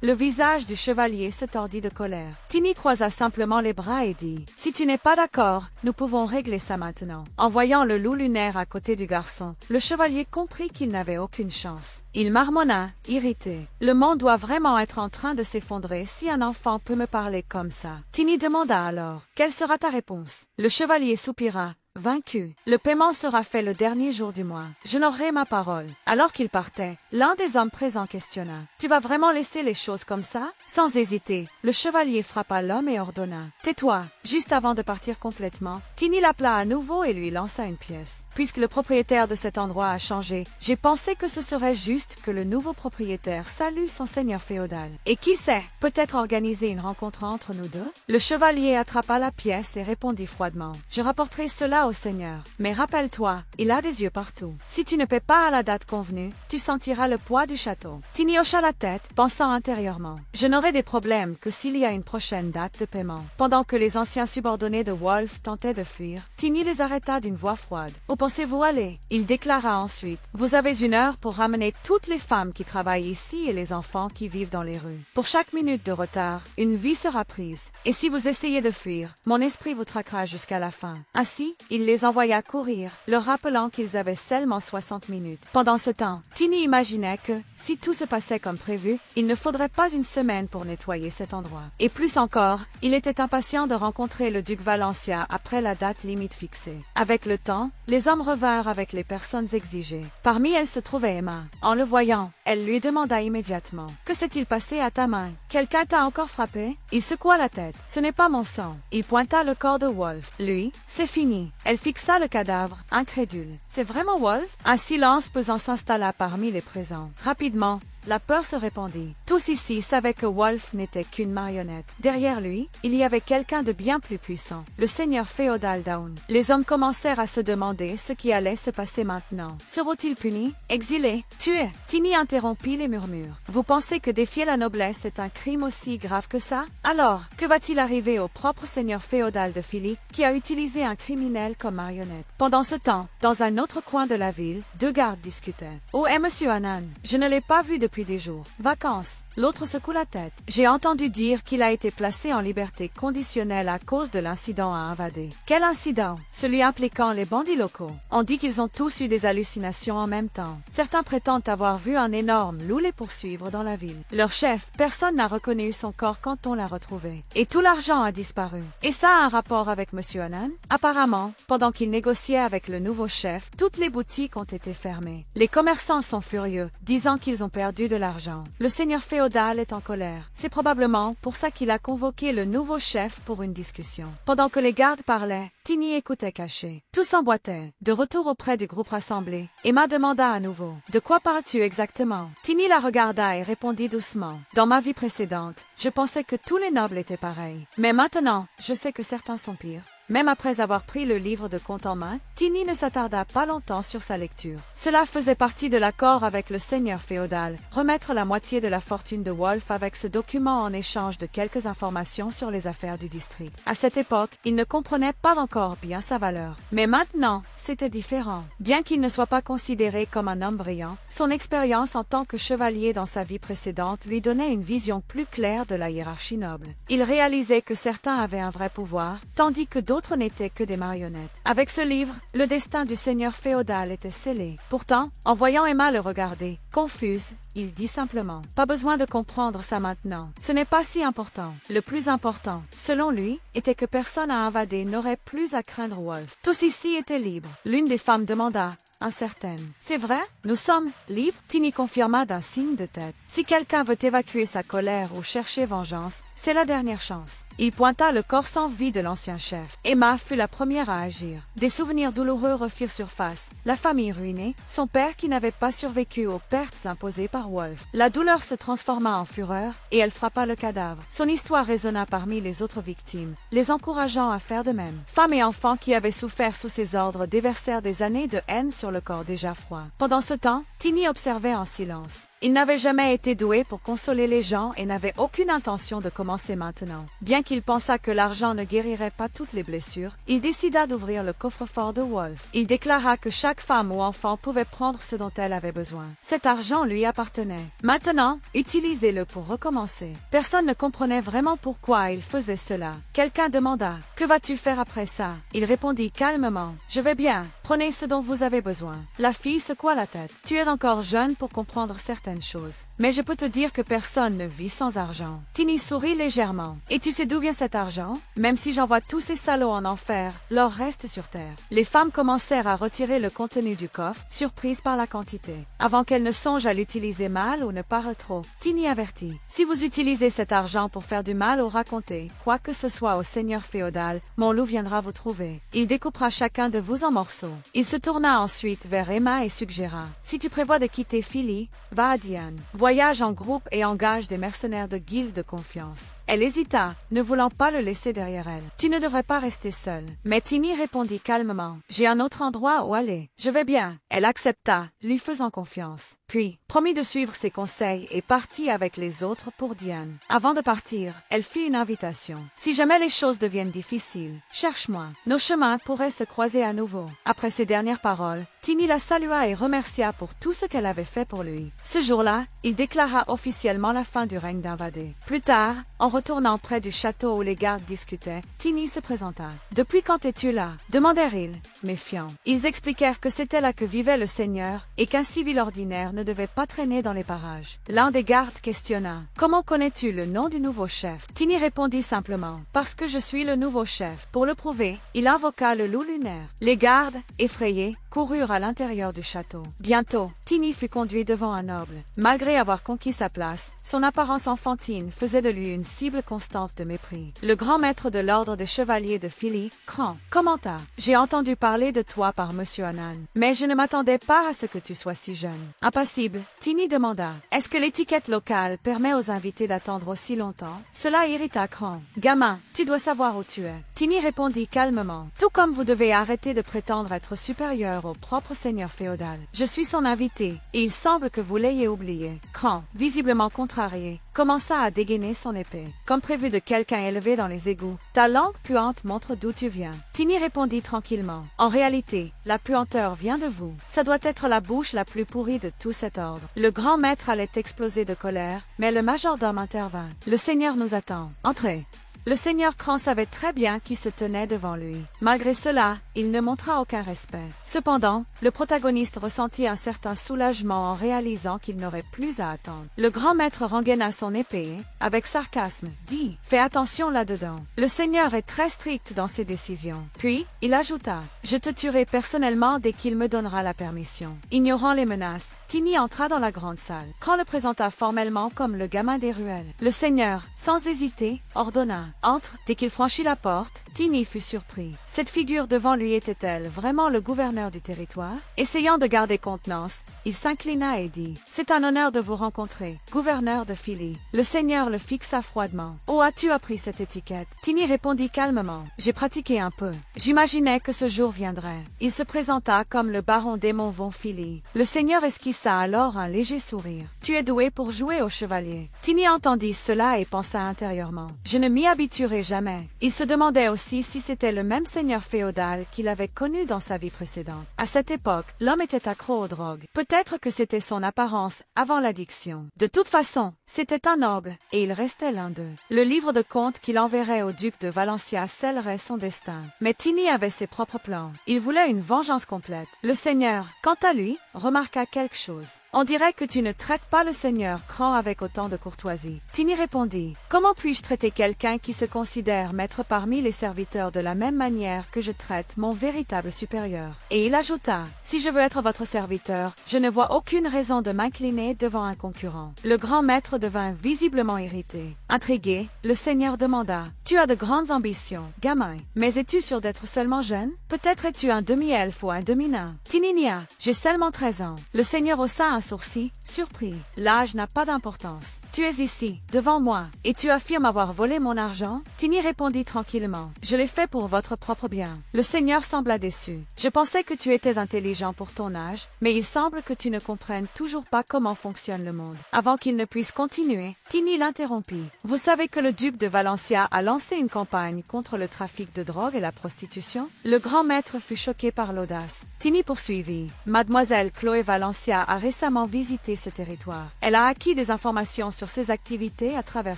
Le visage du chevalier se tordit de colère. Tini croisa simplement les bras et dit, « Si tu n'es pas d'accord, nous pouvons régler ça maintenant. » En voyant le loup lunaire à côté du garçon, le chevalier comprit qu'il n'avait aucune chance. Il marmonna, irrité. « Le monde doit vraiment être en train de s'effondrer si un enfant peut me parler comme ça. » Tini demanda alors, « Quelle sera ta réponse? » Le chevalier soupira. Vaincu. Le paiement sera fait le dernier jour du mois. J'honorerai ma parole. Alors qu'il partait, l'un des hommes présents questionna. Tu vas vraiment laisser les choses comme ça? Sans hésiter, le chevalier frappa l'homme et ordonna. Tais-toi. Juste avant de partir complètement, Tini l'appela à nouveau et lui lança une pièce. Puisque le propriétaire de cet endroit a changé, j'ai pensé que ce serait juste que le nouveau propriétaire salue son seigneur féodal. Et qui sait, peut-être organiser une rencontre entre nous deux? Le chevalier attrapa la pièce et répondit froidement. Je rapporterai cela au Seigneur. Mais rappelle-toi, il a des yeux partout. Si tu ne paies pas à la date convenue, tu sentiras le poids du château. Tini hocha la tête, pensant intérieurement. Je n'aurai des problèmes que s'il y a une prochaine date de paiement. Pendant que les anciens subordonnés de Wolf tentaient de fuir, Tini les arrêta d'une voix froide. Où pensez-vous aller? Il déclara ensuite. Vous avez 1 heure pour ramener toutes les femmes qui travaillent ici et les enfants qui vivent dans les rues. Pour chaque minute de retard, une vie sera prise. Et si vous essayez de fuir, mon esprit vous traquera jusqu'à la fin. Ainsi, il les envoya courir, leur rappelant qu'ils avaient seulement 60 minutes. Pendant ce temps, Tini imaginait que, si tout se passait comme prévu, il ne faudrait pas une semaine pour nettoyer cet endroit. Et plus encore, il était impatient de rencontrer le duc Valencia après la date limite fixée. Avec le temps, les hommes revinrent avec les personnes exigées. Parmi elles se trouvait Emma. En le voyant, elle lui demanda immédiatement. « Que s'est-il passé à ta main? Quelqu'un t'a encore frappé ?» Il secoua la tête. « Ce n'est pas mon sang. » Il pointa le corps de Wolf. « Lui, c'est fini. » Elle fixa le cadavre, incrédule. « C'est vraiment Wolf? » Un silence pesant s'installa parmi les présents. Rapidement, la peur se répandit. Tous ici savaient que Wolf n'était qu'une marionnette. Derrière lui, il y avait quelqu'un de bien plus puissant, le seigneur féodal Daun. Les hommes commencèrent à se demander ce qui allait se passer maintenant. Seront-ils punis? Exilés? Tués? Tini interrompit les murmures. Vous pensez que défier la noblesse est un crime aussi grave que ça? Alors, que va-t-il arriver au propre seigneur féodal de Philippe qui a utilisé un criminel comme marionnette? Pendant ce temps, dans un autre coin de la ville, 2 gardes discutaient. « Où est monsieur Hanan? Je ne l'ai pas vu depuis des jours. Vacances. » L'autre secoue la tête. « J'ai entendu dire qu'il a été placé en liberté conditionnelle à cause de l'incident à Invadé. » Quel incident? Celui impliquant les bandits locaux. On dit qu'ils ont tous eu des hallucinations en même temps. Certains prétendent avoir vu un énorme loup les poursuivre dans la ville. Leur chef, personne n'a reconnu son corps quand on l'a retrouvé. Et tout l'argent a disparu. Et ça a un rapport avec monsieur Hanan? Apparemment, pendant qu'il négociait avec le nouveau chef, toutes les boutiques ont été fermées. Les commerçants sont furieux, disant qu'ils ont perdu de l'argent. Le seigneur féodal est en colère. C'est probablement pour ça qu'il a convoqué le nouveau chef pour une discussion. Pendant que les gardes parlaient, Tini écoutait caché. Tous emboîtaient. De retour auprès du groupe rassemblé, Emma demanda à nouveau. « De quoi parles-tu exactement ?» Tini la regarda et répondit doucement. « Dans ma vie précédente, je pensais que tous les nobles étaient pareils. Mais maintenant, je sais que certains sont pires. » Même après avoir pris le livre de compte en main, Tini ne s'attarda pas longtemps sur sa lecture. Cela faisait partie de l'accord avec le seigneur féodal, remettre la moitié de la fortune de Wolf avec ce document en échange de quelques informations sur les affaires du district. À cette époque, il ne comprenait pas encore bien sa valeur. Mais maintenant, c'était différent. Bien qu'il ne soit pas considéré comme un homme brillant, son expérience en tant que chevalier dans sa vie précédente lui donnait une vision plus claire de la hiérarchie noble. Il réalisait que certains avaient un vrai pouvoir, tandis que d'autres n'étaient que des marionnettes. Avec ce livre, le destin du seigneur féodal était scellé. Pourtant, en voyant Emma le regarder, confuse, il dit simplement « Pas besoin de comprendre ça maintenant. Ce n'est pas si important. Le plus important, selon lui, était que personne à Invadé n'aurait plus à craindre Wolf. Tous ici étaient libres. » L'une des femmes demanda incertaine. « C'est vrai? Nous sommes libres? » Tini confirma d'un signe de tête. Si quelqu'un veut évacuer sa colère ou chercher vengeance, c'est la dernière chance. Il pointa le corps sans vie de l'ancien chef. Emma fut la première à agir. Des souvenirs douloureux refirent surface. La famille ruinée, son père qui n'avait pas survécu aux pertes imposées par Wolf. La douleur se transforma en fureur et elle frappa le cadavre. Son histoire résonna parmi les autres victimes, les encourageant à faire de même. Femmes et enfants qui avaient souffert sous ses ordres déversèrent des années de haine sur le corps déjà froid. Pendant ce temps, Tini observait en silence. Il n'avait jamais été doué pour consoler les gens et n'avait aucune intention de commencer maintenant. Bien qu'il pensât que l'argent ne guérirait pas toutes les blessures, il décida d'ouvrir le coffre-fort de Wolf. Il déclara que chaque femme ou enfant pouvait prendre ce dont elle avait besoin. Cet argent lui appartenait. Maintenant, utilisez-le pour recommencer. Personne ne comprenait vraiment pourquoi il faisait cela. Quelqu'un demanda « Que vas-tu faire après ça ?» Il répondit calmement « Je vais bien. Prenez ce dont vous avez besoin. » La fille secoua la tête. « Tu es encore jeune pour comprendre certaines choses. Mais je peux te dire que personne ne vit sans argent. » Tini sourit légèrement. « Et tu sais d'où vient cet argent? Même si j'envoie tous ces salauds en enfer, l'or reste sur terre. » Les femmes commencèrent à retirer le contenu du coffre, surprises par la quantité. Avant qu'elles ne songent à l'utiliser mal ou ne parlent trop, Tini avertit. « Si vous utilisez cet argent pour faire du mal ou raconter quoi que ce soit au seigneur féodal, mon loup viendra vous trouver. Il découpera chacun de vous en morceaux. » Il se tourna ensuite vers Emma et suggéra. « Si tu prévois de quitter Philly, va à Diane. Voyage en groupe et engage des mercenaires de guilde de confiance. » Elle hésita, ne voulant pas le laisser derrière elle. « Tu ne devrais pas rester seule. » Mais Tini répondit calmement. « J'ai un autre endroit où aller. Je vais bien. » Elle accepta, lui faisant confiance. Puis, promit de suivre ses conseils et partit avec les autres pour Diane. Avant de partir, elle fit une invitation. « Si jamais les choses deviennent difficiles, cherche-moi. Nos chemins pourraient se croiser à nouveau. » Après ces dernières paroles, Tini la salua et remercia pour tout ce qu'elle avait fait pour lui. Ce jour-là, il déclara officiellement la fin du règne d'Invadé. Plus tard, en retournant près du château où les gardes discutaient, Tini se présenta. « Depuis quand es-tu là ?» demandèrent-ils, méfiants. Ils expliquèrent que c'était là que vivait le seigneur et qu'un civil ordinaire ne devait pas traîner dans les parages. L'un des gardes questionna. « Comment connais-tu le nom du nouveau chef ?» Tini répondit simplement. « Parce que je suis le nouveau chef. » Pour le prouver, il invoqua le loup lunaire. Les gardes, effrayés, coururent à l'intérieur du château. Bientôt, Tini fut conduit devant un noble. Malgré avoir conquis sa place, son apparence enfantine faisait de lui une cible constante de mépris. Le grand maître de l'ordre des chevaliers de Philly, Cran, commenta. « J'ai entendu parler de toi par Monsieur Anan, mais je ne m'attendais pas à ce que tu sois si jeune. » Impassible, Tini demanda. « Est-ce que l'étiquette locale permet aux invités d'attendre aussi longtemps ?» Cela irrita Cran. « Gamin, tu dois savoir où tu es. » Tini répondit calmement. « Tout comme vous devez arrêter de prétendre être supérieur au propre seigneur féodal. Je suis son invité, et il semble que vous l'ayez oublié. » Cran, visiblement contrarié, commença à dégainer son épée, comme prévu de quelqu'un élevé dans les égouts. « Ta langue puante montre d'où tu viens. » Tini répondit tranquillement. « En réalité, la puanteur vient de vous. Ça doit être la bouche la plus pourrie de tout cet ordre. » Le grand maître allait exploser de colère, mais le majordome intervint. « Le seigneur nous attend. Entrez. » Le seigneur Cran savait très bien qui se tenait devant lui. Malgré cela, il ne montra aucun respect. Cependant, le protagoniste ressentit un certain soulagement en réalisant qu'il n'aurait plus à attendre. Le grand maître rengaina son épée, avec sarcasme, dit « Fais attention là-dedans. Le seigneur est très strict dans ses décisions. » Puis, il ajouta « Je te tuerai personnellement dès qu'il me donnera la permission. » Ignorant les menaces, Tini entra dans la grande salle. Cran le présenta formellement comme le gamin des ruelles. Le seigneur, sans hésiter, ordonna « Entre !» Dès qu'il franchit la porte, Tini fut surpris. Cette figure devant lui était-elle vraiment le gouverneur du territoire? Essayant de garder contenance, il s'inclina et dit « C'est un honneur de vous rencontrer, gouverneur de Philly. » Le seigneur le fixa froidement. « Où as-tu appris cette étiquette ?» Tini répondit calmement « J'ai pratiqué un peu. J'imaginais que ce jour viendrait. » Il se présenta comme le baron d'Aymon von Philly. Le seigneur esquissa alors un léger sourire. « Tu es doué pour jouer au chevalier. » Tini entendit cela et pensa intérieurement « Je ne m'y habituerai jamais. » Il se demandait aussi si c'était le même seigneur féodal qu'il avait connu dans sa vie précédente. À cette époque, l'homme était accro aux drogues. Peut-être que c'était son apparence avant l'addiction. De toute façon, c'était un noble, et il restait l'un d'eux. Le livre de contes qu'il enverrait au duc de Valencia scellerait son destin. Mais Tini avait ses propres plans. Il voulait une vengeance complète. Le seigneur, quant à lui, remarqua quelque chose. « On dirait que tu ne traites pas le seigneur Cran avec autant de courtoisie. » Tini répondit « Comment puis-je traiter quelqu'un qui se considère m'être parmi les serviteurs de la même manière que je traite mon véritable supérieur. » Et il ajouta « Si je veux être votre serviteur, je ne vois aucune raison de m'incliner devant un concurrent. » Le grand maître devint visiblement irrité. Intrigué, le seigneur demanda « Tu as de grandes ambitions, gamin, mais es-tu sûr d'être seulement jeune? Peut-être es-tu un demi-elfe ou un demi-nain. » Tini nia « J'ai seulement 13 ans. » Le seigneur haussa un sourcil, surpris. « L'âge n'a pas d'importance. Tu es ici, devant moi, et tu affirmes avoir volé mon argent l'argent? Tini répondit tranquillement. Je l'ai fait pour votre propre bien. Le Seigneur sembla déçu. Je pensais que tu étais intelligent pour ton âge, mais il semble que tu ne comprennes toujours pas comment fonctionne le monde. Avant qu'il ne puisse continuer, Tini l'interrompit. Vous savez que le duc de Valencia a lancé une campagne contre le trafic de drogue et la prostitution? Le grand maître fut choqué par l'audace. Tini poursuivit. Mademoiselle Chloé Valencia a récemment visité ce territoire. Elle a acquis des informations sur ses activités à travers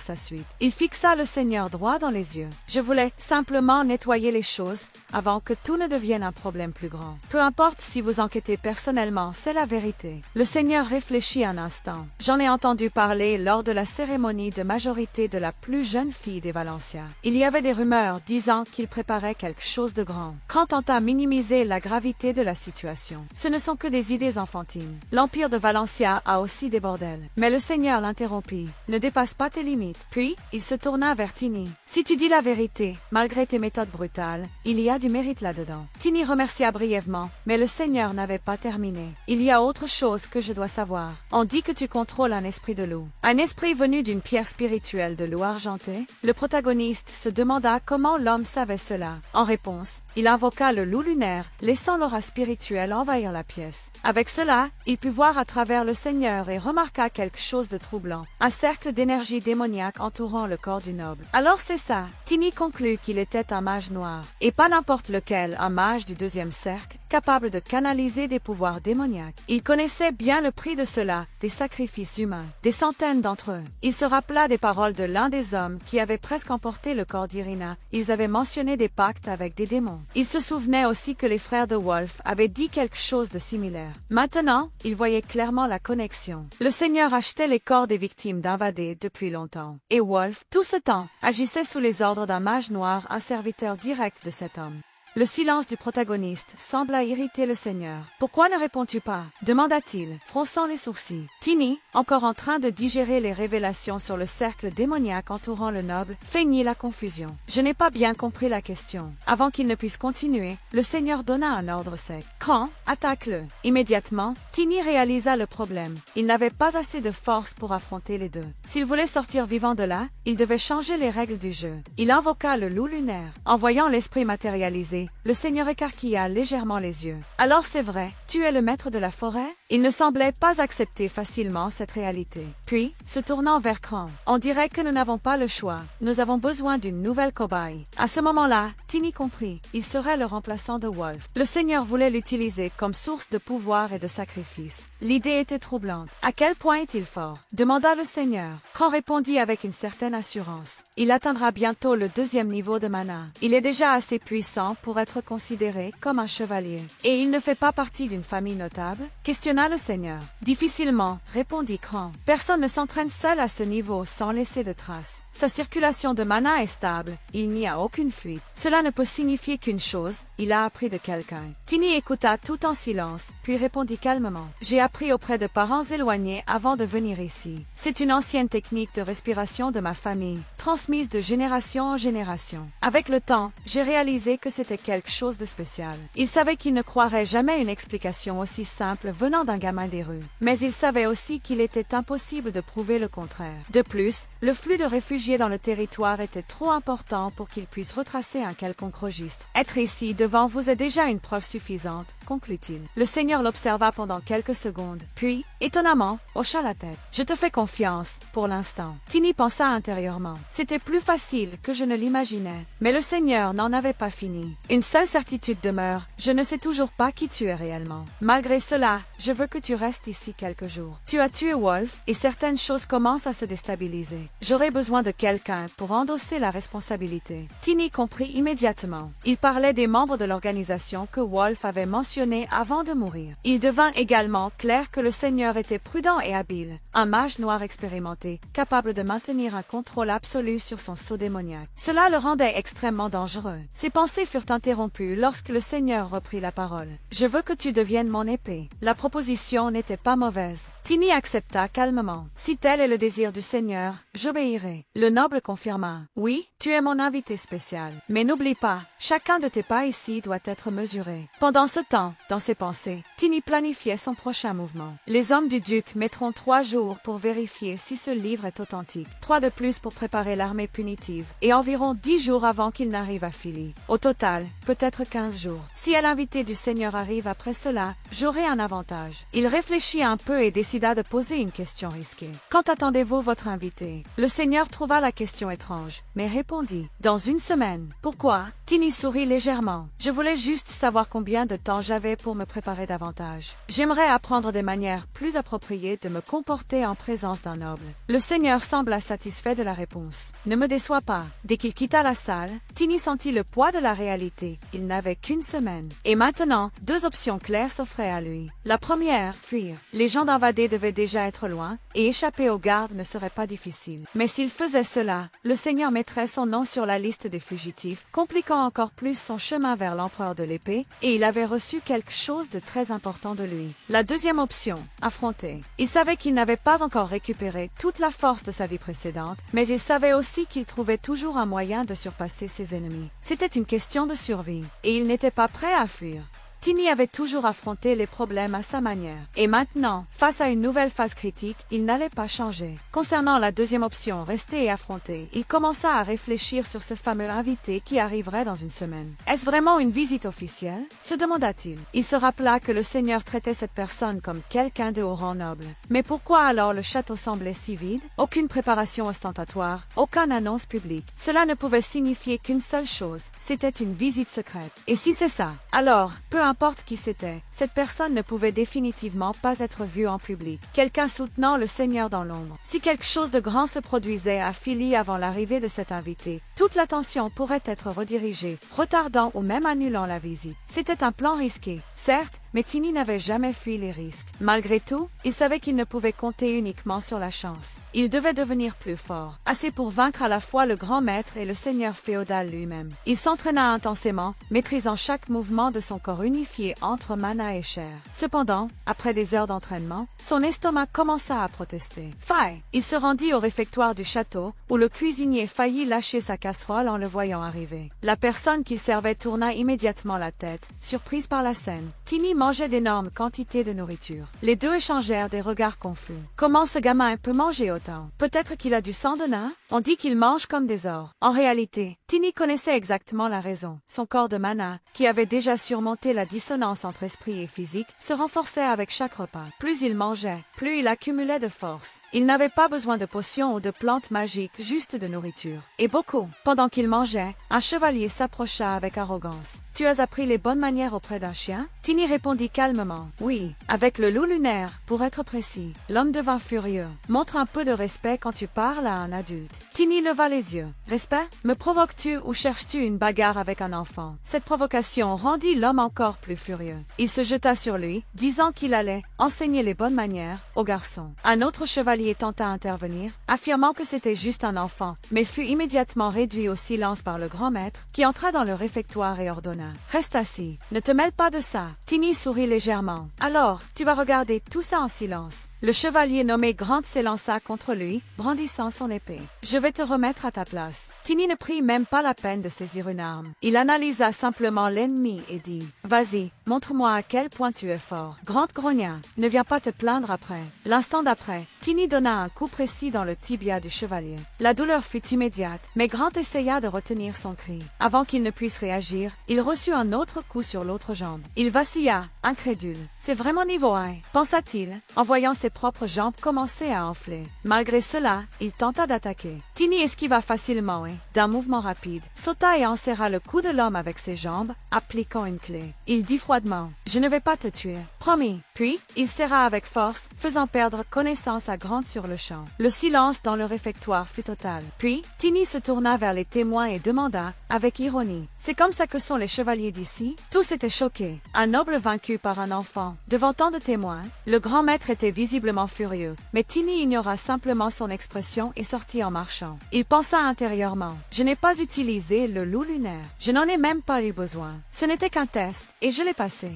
sa suite. Il fixa le Seigneur droit dans les yeux. Je voulais simplement nettoyer les choses avant que tout ne devienne un problème plus grand. Peu importe si vous enquêtez personnellement, c'est la vérité. Le Seigneur réfléchit un instant. J'en ai entendu parler lors de la cérémonie de majorité de la plus jeune fille des Valencia. Il y avait des rumeurs disant qu'il préparait quelque chose de grand. Krant tenta minimiser la gravité de la situation. Ce ne sont que des idées enfantines. L'empire de Valencia a aussi des bordels. Mais le Seigneur l'interrompit. Ne dépasse pas tes limites. Puis, il se tourna vers Tini. Si tu dis la vérité, malgré tes méthodes brutales, il y a du mérite là-dedans. Tini remercia brièvement, mais le Seigneur n'avait pas terminé. Il y a autre chose que je dois savoir. On dit que tu contrôles un esprit de loup. Un esprit venu d'une pierre spirituelle de loup argenté? Le protagoniste se demanda comment l'homme savait cela. En réponse, il invoqua le loup lunaire, laissant l'aura spirituelle envahir la pièce. Avec cela, il put voir à travers le Seigneur et remarqua quelque chose de troublant. Un cercle d'énergie démoniaque entourant le corps du noble. Alors c'est ça. Tini conclut qu'il était un mage noir. Et pas n'importe lequel, un mage du deuxième cercle, capable de canaliser des pouvoirs démoniaques. Il connaissait bien le prix de cela, des sacrifices humains, des centaines d'entre eux. Il se rappela des paroles de l'un des hommes qui avait presque emporté le corps d'Irina. Ils avaient mentionné des pactes avec des démons. Il se souvenait aussi que les frères de Wolf avaient dit quelque chose de similaire. Maintenant, il voyait clairement la connexion. Le Seigneur achetait les corps des victimes d'invadés depuis longtemps. Et Wolf, tout ce temps, agissait sous les ordres d'un mage noir, un serviteur direct de cet homme. Le silence du protagoniste sembla irriter le Seigneur. « Pourquoi ne réponds-tu pas » demanda-t-il, fronçant les sourcils. Tini, encore en train de digérer les révélations sur le cercle démoniaque entourant le noble, feignit la confusion. « Je n'ai pas bien compris la question. » Avant qu'il ne puisse continuer, le Seigneur donna un ordre sec. « Krant, attaque-le » Immédiatement, Tini réalisa le problème. Il n'avait pas assez de force pour affronter les deux. S'il voulait sortir vivant de là, il devait changer les règles du jeu. Il invoqua le loup lunaire. En voyant l'esprit matérialisé, le Seigneur écarquilla légèrement les yeux. « Alors c'est vrai, tu es le maître de la forêt ?» Il ne semblait pas accepter facilement cette réalité. Puis, se tournant vers Krant, « On dirait que nous n'avons pas le choix. Nous avons besoin d'une nouvelle cobaye. » À ce moment-là, Tini comprit. Il serait le remplaçant de Wolf. Le Seigneur voulait l'utiliser comme source de pouvoir et de sacrifice. L'idée était troublante. « À quel point est-il fort ?» demanda le Seigneur. Krant répondit avec une certaine assurance. « Il atteindra bientôt le 2e niveau de mana. Il est déjà assez puissant pour être considéré comme un chevalier. Et il ne fait pas partie d'une famille notable ?» questionna le Seigneur. « Difficilement, répondit Krant. Personne ne s'entraîne seul à ce niveau sans laisser de traces. Sa circulation de mana est stable, il n'y a aucune fuite. Cela ne peut signifier qu'une chose, il a appris de quelqu'un. » Tini écouta tout en silence, puis répondit calmement. « J'ai appris auprès de parents éloignés avant de venir ici. C'est une ancienne technique de respiration de ma famille, transmise de génération en génération. Avec le temps, j'ai réalisé que c'était quelque chose de spécial. Il savait qu'il ne croirait jamais une explication aussi simple venant d'un gamin des rues. Mais il savait aussi qu'il était impossible de prouver le contraire. De plus, le flux de réfugiés dans le territoire était trop important pour qu'il puisse retracer un quelconque registre. Être ici devant vous est déjà une preuve suffisante, conclut-il. Le Seigneur l'observa pendant quelques secondes, puis, étonnamment, hocha la tête. « Je te fais confiance, pour l'instant. » Tini pensa intérieurement. C'était plus facile que je ne l'imaginais. Mais le Seigneur n'en avait pas fini. Une seule certitude demeure, je ne sais toujours pas qui tu es réellement. Malgré cela, je veux que tu restes ici quelques jours. Tu as tué Wolf, et certaines choses commencent à se déstabiliser. J'aurai besoin de quelqu'un pour endosser la responsabilité. Tini comprit immédiatement. Il parlait des membres de l'organisation que Wolf avait mentionnés avant de mourir. Il devint également clair que le Seigneur était prudent et habile, un mage noir expérimenté, capable de maintenir un contrôle absolu sur son sceau démoniaque. Cela le rendait extrêmement dangereux. Ses pensées furent interrompues lorsque le Seigneur reprit la parole. « Je veux que tu deviennes mon épée. » La proposition proposition n'était pas mauvaise. Tiny accepta calmement. Si tel est le désir du Seigneur, j'obéirai. Le noble confirma. Oui, tu es mon invité spécial. Mais n'oublie pas, chacun de tes pas ici doit être mesuré. Pendant ce temps, dans ses pensées, Tiny planifiait son prochain mouvement. Les hommes du duc mettront 3 jours pour vérifier si ce livre est authentique. 3 de plus pour préparer l'armée punitive. Et environ 10 jours avant qu'il n'arrive à Philly. Au total, peut-être 15 jours. Si l'invité du Seigneur arrive après cela, j'aurai un avantage. Il réfléchit un peu et décida de poser une question risquée. Quand attendez-vous votre invité? Le Seigneur trouva la question étrange, mais répondit. Dans 1 semaine. Pourquoi? Tiny sourit légèrement. Je voulais juste savoir combien de temps j'avais pour me préparer davantage. J'aimerais apprendre des manières plus appropriées de me comporter en présence d'un noble. Le Seigneur sembla satisfait de la réponse. Ne me déçois pas. Dès qu'il quitta la salle, Tiny sentit le poids de la réalité. Il n'avait qu'1 semaine. Et maintenant, 2 options claires s'offraient à lui. La première, fuir. Les gens d'invadés devaient déjà être loin, et échapper aux gardes ne serait pas difficile. Mais s'il faisait cela, le Seigneur mettrait son nom sur la liste des fugitifs, compliquant encore plus son chemin vers l'empereur de l'épée, et il avait reçu quelque chose de très important de lui. La deuxième option, affronter. Il savait qu'il n'avait pas encore récupéré toute la force de sa vie précédente, mais il savait aussi qu'il trouvait toujours un moyen de surpasser ses ennemis. C'était une question de survie, et il n'était pas prêt à fuir. Tiny avait toujours affronté les problèmes à sa manière. Et maintenant, face à une nouvelle phase critique, il n'allait pas changer. Concernant la deuxième option, rester et affronter, il commença à réfléchir sur ce fameux invité qui arriverait dans 1 semaine. Est-ce vraiment une visite officielle? Se demanda-t-il. Il se rappela que le Seigneur traitait cette personne comme quelqu'un de haut rang noble. Mais pourquoi alors le château semblait si vide? Aucune préparation ostentatoire, aucune annonce publique. Cela ne pouvait signifier qu'une seule chose, c'était une visite secrète. Et si c'est ça, alors, peu importe qui c'était, cette personne ne pouvait définitivement pas être vue en public. Quelqu'un soutenant le Seigneur dans l'ombre. Si quelque chose de grand se produisait à Philly avant l'arrivée de cet invité, toute l'attention pourrait être redirigée, retardant ou même annulant la visite. C'était un plan risqué, certes, mais Tiny n'avait jamais fui les risques. Malgré tout, il savait qu'il ne pouvait compter uniquement sur la chance. Il devait devenir plus fort, assez pour vaincre à la fois le grand maître et le seigneur féodal lui-même. Il s'entraîna intensément, maîtrisant chaque mouvement de son corps unifié entre mana et chair. Cependant, après des heures d'entraînement, son estomac commença à protester. Faille! Il se rendit au réfectoire du château, où le cuisinier faillit lâcher sa casserole en le voyant arriver. La personne qui servait tourna immédiatement la tête, surprise par la scène. Tiny mangeait d'énormes quantités de nourriture. Les deux échangèrent des regards confus. Comment ce gamin peut manger autant? Peut-être qu'il a du sang de nain? On dit qu'il mange comme des ors. En réalité, Tiny connaissait exactement la raison. Son corps de mana, qui avait déjà surmonté la dissonance entre esprit et physique, se renforçait avec chaque repas. Plus il mangeait, plus il accumulait de force. Il n'avait pas besoin de potions ou de plantes magiques, juste de nourriture. Et beaucoup. Pendant qu'il mangeait, un chevalier s'approcha avec arrogance. « Tu as appris les bonnes manières auprès d'un chien ?» Tiny répondit calmement. « Oui, avec le loup lunaire, pour être précis. » L'homme devint furieux. « Montre un peu de respect quand tu parles à un adulte. » Tiny leva les yeux. « Respect? Me provoques-tu ou cherches-tu une bagarre avec un enfant ?» Cette provocation rendit l'homme encore plus furieux. Il se jeta sur lui, disant qu'il allait enseigner les bonnes manières au garçon. Un autre chevalier tenta d'intervenir, affirmant que c'était juste un enfant, mais fut immédiatement réduit au silence par le grand maître, qui entra dans le réfectoire et ordonna. « Reste assis. Ne te mêle pas de ça. » Tiny sourit légèrement. « Alors, tu vas regarder tout ça en silence. » Le chevalier nommé Grant s'élança contre lui, brandissant son épée. « Je vais te remettre à ta place. » Tiny ne prit même pas la peine de saisir une arme. Il analysa simplement l'ennemi et dit « Vas-y, montre-moi à quel point tu es fort. » Grant grogna. « Ne viens pas te plaindre après. » L'instant d'après, Tiny donna un coup précis dans le tibia du chevalier. La douleur fut immédiate, mais Grant essaya de retenir son cri. Avant qu'il ne puisse réagir, il reçut un autre coup sur l'autre jambe. Il vacilla, incrédule. « C'est vraiment niveau 1, pensa-t-il, en voyant ses propres jambes commencer à enfler. Malgré cela, il tenta d'attaquer. Tiny esquiva facilement et, d'un mouvement rapide, sauta et enserra le cou de l'homme avec ses jambes, appliquant une clé. Il dit froidement « Je ne vais pas te tuer. Promis. » Puis, il serra avec force, faisant perdre connaissance à Grant sur le champ. Le silence dans le réfectoire fut total. Puis, Tiny se tourna vers les témoins et demanda, avec ironie « C'est comme ça que sont les chevaliers d'ici ?» Tous étaient choqués. Un noble vaincu par un enfant, devant tant de témoins. Le grand maître était visiblement furieux, mais Tiny ignora simplement son expression et sortit en marchant. Il pensa intérieurement « Je n'ai pas utilisé le loup lunaire. Je n'en ai même pas eu besoin. Ce n'était qu'un test, et je l'ai passé. »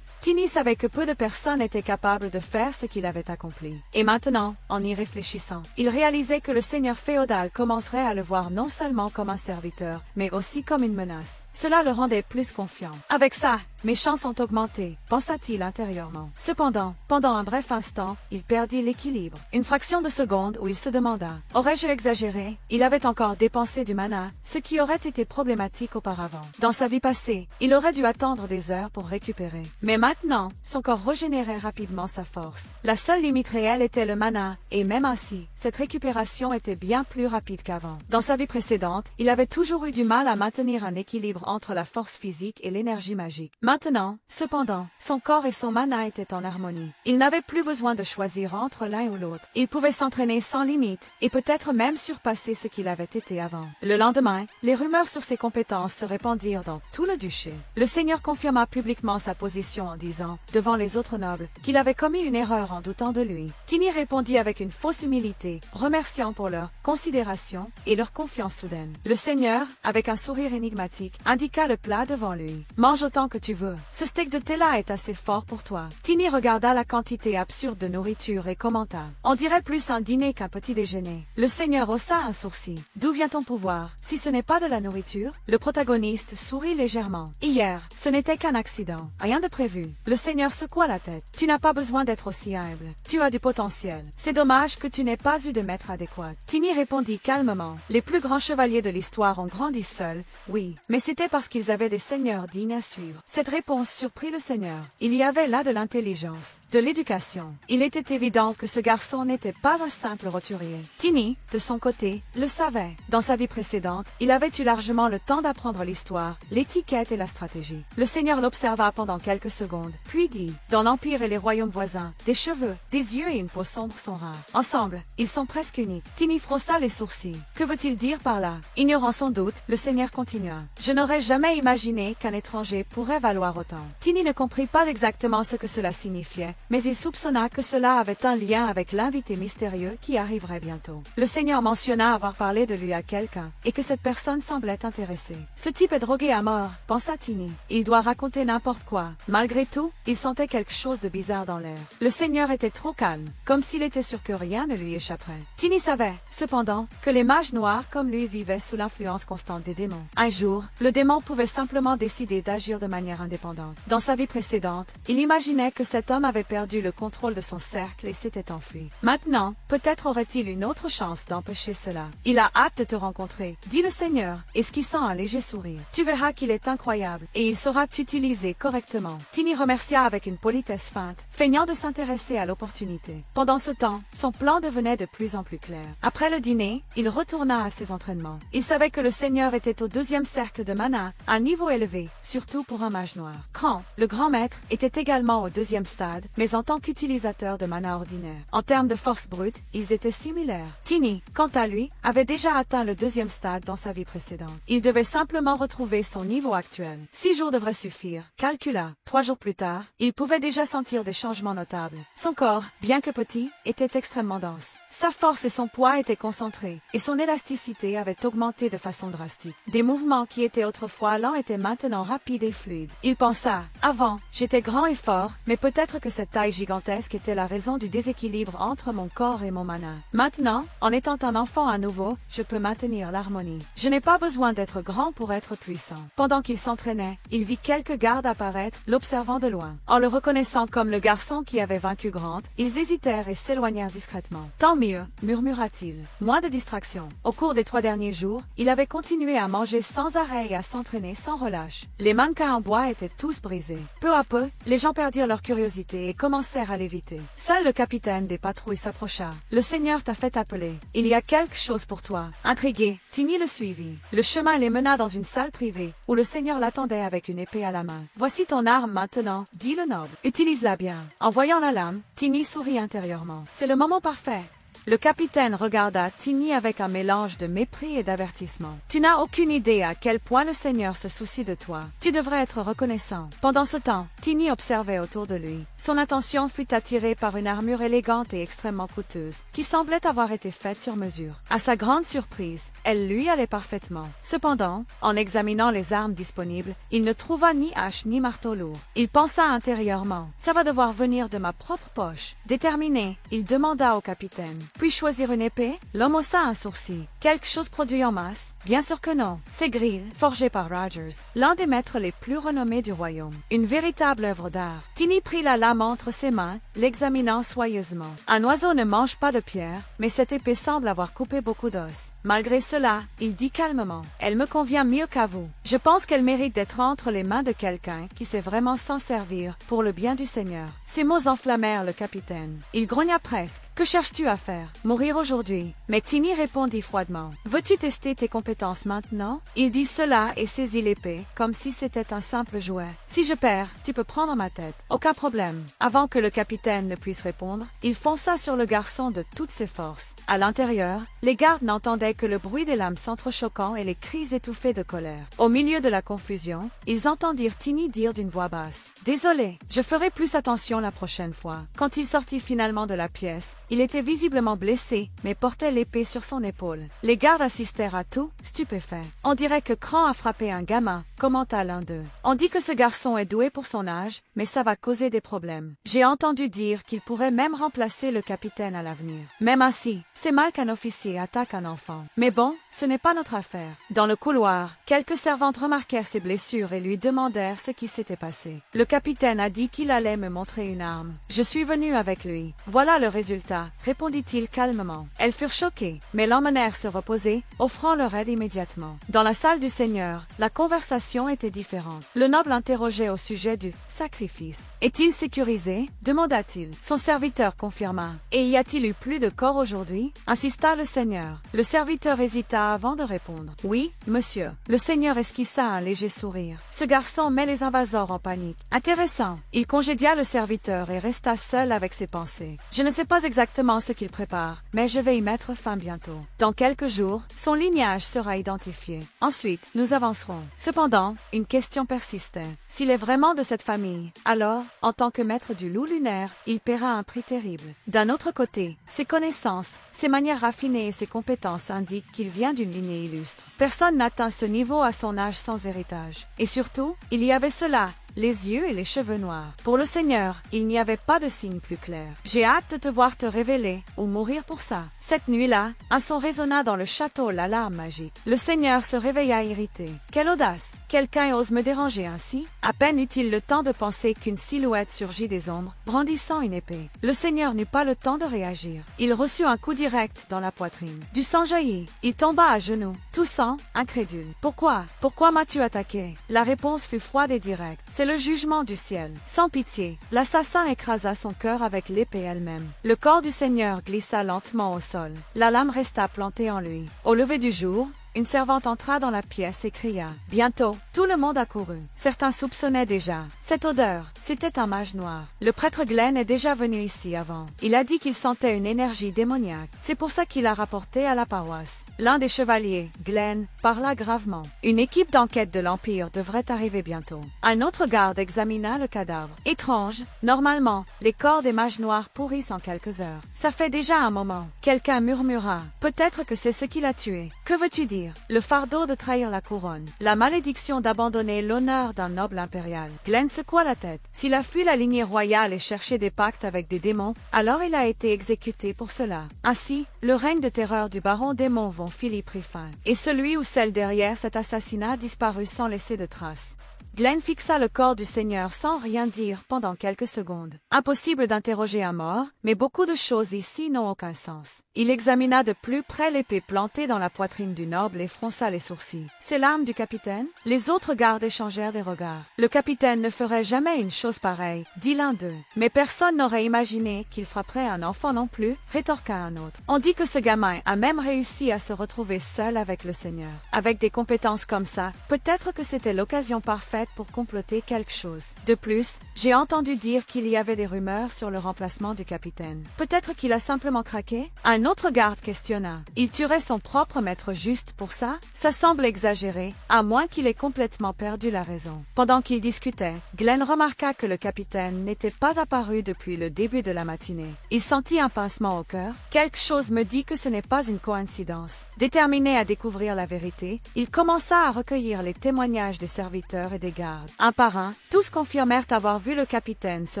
Tini savait que peu de personnes étaient capables de faire ce qu'il avait accompli. Et maintenant, en y réfléchissant, il réalisait que le seigneur féodal commencerait à le voir non seulement comme un serviteur, mais aussi comme une menace. Cela le rendait plus confiant. Avec ça, mes chances ont augmenté, pensa-t-il intérieurement. Cependant, pendant un bref instant, il perdit l'équilibre. Une fraction de seconde où il se demanda, aurais-je exagéré? Il avait encore dépensé du mana, ce qui aurait été problématique auparavant. Dans sa vie passée, il aurait dû attendre des heures pour récupérer. Mais maintenant, son corps régénérait rapidement sa force. La seule limite réelle était le mana, et même ainsi, cette récupération était bien plus rapide qu'avant. Dans sa vie précédente, il avait toujours eu du mal à maintenir un équilibre entre la force physique et l'énergie magique. Maintenant, cependant, son corps et son mana étaient en harmonie. Il n'avait plus besoin de choisir entre l'un ou l'autre. Il pouvait s'entraîner sans limite, et peut-être même surpasser ce qu'il avait été avant. Le lendemain, les rumeurs sur ses compétences se répandirent dans tout le duché. Le seigneur confirma publiquement sa position en disant, devant les autres nobles, qu'il avait commis une erreur en doutant de lui. Tini répondit avec une fausse humilité, remerciant pour leur considération et leur confiance soudaine. Le seigneur, avec un sourire énigmatique, indiqua le plat devant lui. Mange autant que tu veux. Ce steak de Tella est assez fort pour toi. Tini regarda la quantité absurde de nourriture et commenta. On dirait plus un dîner qu'un petit déjeuner. Le seigneur haussa un sourcil. D'où vient ton pouvoir? Si ce n'est pas de la nourriture, le protagoniste sourit légèrement. Hier, ce n'était qu'un accident. Rien de prévu. Le seigneur secoua la tête. Tu n'as pas besoin d'être aussi humble. Tu as du potentiel. C'est dommage que tu n'aies pas eu de maître adéquat. Tini répondit calmement. Les plus grands chevaliers de l'histoire ont grandi seuls, oui, mais c'était parce qu'ils avaient des seigneurs dignes à suivre. Cette réponse surprit le seigneur. Il y avait là de l'intelligence, de l'éducation. Il était évident que ce garçon n'était pas un simple roturier. Tini, de son côté, le savait. Dans sa vie précédente, il avait eu largement le temps d'apprendre l'histoire, l'étiquette et la stratégie. Le seigneur l'observa pendant quelques secondes, puis dit, dans l'Empire et les royaumes voisins, des cheveux, des yeux et une peau sombre sont rares. Ensemble, ils sont presque uniques. Tini frossa les sourcils. Que veut-il dire par là? Ignorant son doute, le seigneur continua. Je n'aurais jamais imaginé qu'un étranger pourrait valoir autant. Tini ne comprit pas exactement ce que cela signifiait, mais il soupçonna que cela avait un lien avec l'invité mystérieux qui arriverait bientôt. Le seigneur mentionna avoir parlé de lui à quelqu'un, et que cette personne semblait intéressée. Ce type est drogué à mort, pensa Tini. Il doit raconter n'importe quoi. Malgré tout, il sentait quelque chose de bizarre dans l'air. Le seigneur était trop calme, comme s'il était sûr que rien ne lui échapperait. Tini savait, cependant, que les mages noirs comme lui vivaient sous l'influence constante des démons. Un jour, le démon pouvait simplement décider d'agir de manière indépendante. Dans sa vie précédente, il imaginait que cet homme avait perdu le contrôle de son cercle et s'était enfui. Maintenant, peut-être aurait-il une autre chance d'empêcher cela. Il a hâte de te rencontrer, dit le seigneur, esquissant un léger sourire. Tu verras qu'il est incroyable, et il saura t'utiliser correctement. Tini remercia avec une politesse feinte, feignant de s'intéresser à l'opportunité. Pendant ce temps, son plan devenait de plus en plus clair. Après le dîner, il retourna à ses entraînements. Il savait que le seigneur était au deuxième cercle de mana, un niveau élevé, surtout pour un mage noir. Kran, le grand maître, était également au deuxième stade, mais en tant qu'utilisateur de mana ordinaire. En termes de force brute, ils étaient similaires. Tini, quant à lui, avait déjà atteint le deuxième stade dans sa vie précédente. Il devait simplement retrouver son niveau actuel. 6 jours devraient suffire, calcula. 3 jours plus tard, il pouvait déjà sentir des changements notables. Son corps, bien que petit, était extrêmement dense. Sa force et son poids étaient concentrés, et son élasticité avait augmenté de façon drastique. Des mouvements qui étaient autrefois lents étaient maintenant rapides et fluides. Il pensa, avant, j'étais grand et fort, mais peut-être que cette taille gigantesque était la raison du déséquilibre entre mon corps et mon mana. Maintenant, en étant un enfant à nouveau, je peux maintenir l'harmonie. Je n'ai pas besoin d'être grand pour être puissant. Pendant qu'il s'entraînait, il vit quelques gardes apparaître, l'observant de loin. En le reconnaissant comme le garçon qui avait vaincu Grant, ils hésitèrent et s'éloignèrent discrètement. Tant mieux, murmura-t-il. Moins de distractions. Au cours des 3 derniers jours, il avait continué à manger sans arrêt et à s'entraîner sans relâche. Les mannequins en bois étaient tous brisés. Peu à peu, les gens perdirent leur curiosité et commencèrent à l'éviter. Seul le capitaine des patrouilles s'approcha. Le seigneur t'a fait appeler. Il y a quelque chose pour toi. Intrigué, Tini le suivit. Le chemin les mena dans une salle privée, où le seigneur l'attendait avec une épée à la main. Voici ton arme maintenant, dit le noble. Utilise-la bien. En voyant la lame, Tini sourit intérieurement. C'est le moment parfait. Le capitaine regarda Tiny avec un mélange de mépris et d'avertissement. « Tu n'as aucune idée à quel point le Seigneur se soucie de toi. Tu devrais être reconnaissant. » Pendant ce temps, Tiny observait autour de lui. Son attention fut attirée par une armure élégante et extrêmement coûteuse, qui semblait avoir été faite sur mesure. À sa grande surprise, elle lui allait parfaitement. Cependant, en examinant les armes disponibles, il ne trouva ni hache ni marteau lourd. Il pensa intérieurement, « Ça va devoir venir de ma propre poche. » Déterminé, il demanda au capitaine, « Puis choisir une épée ?» L'homme haussa un sourcil. « Quelque chose produit en masse? » « Bien sûr que non. C'est Grill, forgé par Rogers, l'un des maîtres les plus renommés du royaume. Une véritable œuvre d'art. » Tiny prit la lame entre ses mains, l'examinant soigneusement. « Un oiseau ne mange pas de pierre, mais cette épée semble avoir coupé beaucoup d'os. » Malgré cela, il dit calmement, « Elle me convient mieux qu'à vous. Je pense qu'elle mérite d'être entre les mains de quelqu'un qui sait vraiment s'en servir pour le bien du Seigneur. » Ces mots enflammèrent le capitaine. Il grogna presque. « Que cherches-tu à faire? Mourir aujourd'hui? » Mais Tiny répondit froidement, « Veux-tu tester tes compétences maintenant? » Il dit cela et saisit l'épée, comme si c'était un simple jouet. « Si je perds, tu peux prendre ma tête. Aucun problème. » Avant que le capitaine ne puisse répondre, il fonça sur le garçon de toutes ses forces. À l'intérieur, les gardes n'entendaient que le bruit des lames s'entrechoquant et les cris étouffés de colère. Au milieu de la confusion, ils entendirent Tiny dire d'une voix basse, « Désolé, je ferai plus attention la prochaine fois. » Quand il sortit finalement de la pièce, il était visiblement blessé, mais portait l'épée sur son épaule. Les gardes assistèrent à tout, stupéfaits. « On dirait que Cran a frappé un gamin, » commenta l'un d'eux. « On dit que ce garçon est doué pour son âge, mais ça va causer des problèmes. J'ai entendu dire qu'il pourrait même remplacer le capitaine à l'avenir. Même ainsi, c'est mal qu'un officier attaque un enfant. Mais bon, ce n'est pas notre affaire. » Dans le couloir, quelques servantes remarquèrent ses blessures et lui demandèrent ce qui s'était passé. Le capitaine a dit qu'il allait me montrer une arme. « Je suis venu avec lui. Voilà le résultat, » répondit-il calmement. Elles furent choquées, mais l'emmenèrent se reposer, offrant leur aide immédiatement. Dans la salle du Seigneur, la conversation était différente. Le noble interrogeait au sujet du sacrifice. « Est-il sécurisé? » demanda-t-il. Son serviteur confirma. « Et y a-t-il eu plus de corps aujourd'hui? » insista le Seigneur. Le serviteur hésita avant de répondre. « Oui, monsieur. » Le Seigneur esquissa un léger sourire. Ce garçon met les invasors en panique. Intéressant. Il congédia le serviteur et resta seul avec ses pensées. « Je ne sais pas exactement ce qu'il prépare, mais je vais y mettre fin bientôt. Dans quelques jours, son lignage sera identifié. Ensuite, nous avancerons. » Cependant, une question persistait. S'il est vraiment de cette famille, alors, en tant que maître du loup lunaire, il paiera un prix terrible. D'un autre côté, ses connaissances, ses manières raffinées et ses compétences indiquent qu'il vient d'une lignée illustre. Personne n'atteint ce niveau à son âge sans héritage. Et surtout, il y avait cela, les yeux et les cheveux noirs. Pour le Seigneur, il n'y avait pas de signe plus clair. « J'ai hâte de te voir te révéler, ou mourir pour ça. » Cette nuit-là, un son résonna dans le château, l'alarme magique. Le Seigneur se réveilla irrité. « Quelle audace! Quelqu'un ose me déranger ainsi? » À peine eut-il le temps de penser qu'une silhouette surgit des ombres, brandissant une épée. Le Seigneur n'eut pas le temps de réagir. Il reçut un coup direct dans la poitrine. Du sang jaillit. Il tomba à genoux, toussant, incrédule. « Pourquoi? Pourquoi m'as-tu attaqué? » La réponse fut froide et directe. « C'est le jugement du ciel. » Sans pitié, l'assassin écrasa son cœur avec l'épée elle-même. Le corps du Seigneur glissa lentement au sol. La lame resta plantée en lui. Au lever du jour, une servante entra dans la pièce et cria. Bientôt, tout le monde accourut. Certains soupçonnaient déjà. Cette odeur, c'était un mage noir. Le prêtre Glenn est déjà venu ici avant. Il a dit qu'il sentait une énergie démoniaque. C'est pour ça qu'il l'a rapporté à la paroisse. L'un des chevaliers, Glenn, parla gravement. Une équipe d'enquête de l'Empire devrait arriver bientôt. Un autre garde examina le cadavre. Étrange, normalement, les corps des mages noirs pourrissent en quelques heures. Ça fait déjà un moment. Quelqu'un murmura. Peut-être que c'est ce qui l'a tué. Que veux-tu dire? Le fardeau de trahir la couronne. La malédiction d'abandonner l'honneur d'un noble impérial. Glenn secoua la tête. S'il a fui la lignée royale et cherché des pactes avec des démons, alors il a été exécuté pour cela. Ainsi, le règne de terreur du baron démon von Philippe prit fin. Et celui ou celle derrière cet assassinat disparut sans laisser de traces. Glenn fixa le corps du Seigneur sans rien dire pendant quelques secondes. Impossible d'interroger un mort, mais beaucoup de choses ici n'ont aucun sens. Il examina de plus près l'épée plantée dans la poitrine du noble et fronça les sourcils. C'est l'arme du capitaine? Les autres gardes échangèrent des regards. Le capitaine ne ferait jamais une chose pareille, dit l'un d'eux. Mais personne n'aurait imaginé qu'il frapperait un enfant non plus, rétorqua un autre. On dit que ce gamin a même réussi à se retrouver seul avec le Seigneur. Avec des compétences comme ça, peut-être que c'était l'occasion parfaite prête pour comploter quelque chose. De plus, j'ai entendu dire qu'il y avait des rumeurs sur le remplacement du capitaine. Peut-être qu'il a simplement craqué? Un autre garde questionna. Il tuerait son propre maître juste pour ça? Ça semble exagéré, à moins qu'il ait complètement perdu la raison. Pendant qu'ils discutaient, Glenn remarqua que le capitaine n'était pas apparu depuis le début de la matinée. Il sentit un pincement au cœur. Quelque chose me dit que ce n'est pas une coïncidence. Déterminé à découvrir la vérité, il commença à recueillir les témoignages des serviteurs et des gardes. Un par un, tous confirmèrent avoir vu le capitaine se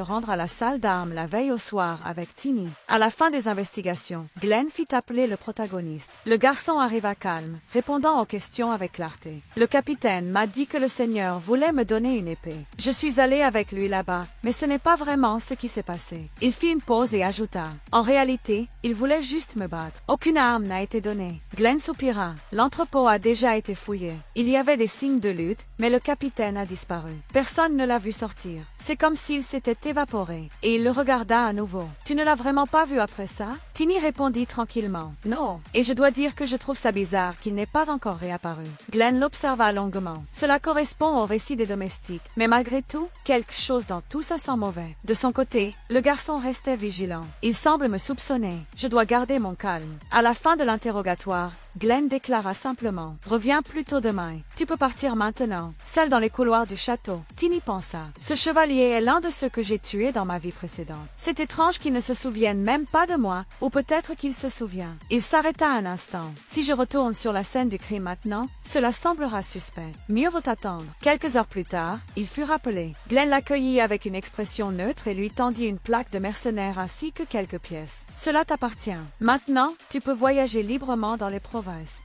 rendre à la salle d'armes la veille au soir avec Tinny. À la fin des investigations, Glenn fit appeler le protagoniste. Le garçon arriva calme, répondant aux questions avec clarté. Le capitaine m'a dit que le Seigneur voulait me donner une épée. Je suis allé avec lui là-bas, mais ce n'est pas vraiment ce qui s'est passé. Il fit une pause et ajouta. En réalité, il voulait juste me battre. Aucune arme n'a été donnée. Glenn soupira. L'entrepôt a déjà été fouillé. Il y avait des signes de lutte, mais le capitaine a disparu. Personne ne l'a vu sortir. C'est comme s'il s'était évaporé, et il le regarda à nouveau. Tu ne l'as vraiment pas vu après ça? Tinny répondit tranquillement. Non. Et je dois dire que je trouve ça bizarre qu'il n'ait pas encore réapparu. Glenn l'observa longuement. Cela correspond au récit des domestiques, mais malgré tout, quelque chose dans tout ça sent mauvais. De son côté, le garçon restait vigilant. Il semble me soupçonner. Je dois garder mon calme. À la fin de l'interrogatoire, Glenn déclara simplement « Reviens plus tôt demain. Tu peux partir maintenant. » Celle dans les couloirs du château. Tinny pensa « Ce chevalier est l'un de ceux que j'ai tués dans ma vie précédente. C'est étrange qu'il ne se souvienne même pas de moi, ou peut-être qu'il se souvient. » Il s'arrêta un instant. « Si je retourne sur la scène du crime maintenant, cela semblera suspect. Mieux vaut attendre. » Quelques heures plus tard, il fut rappelé. Glenn l'accueillit avec une expression neutre et lui tendit une plaque de mercenaire ainsi que quelques pièces. « Cela t'appartient. Maintenant, tu peux voyager librement dans les provinces. »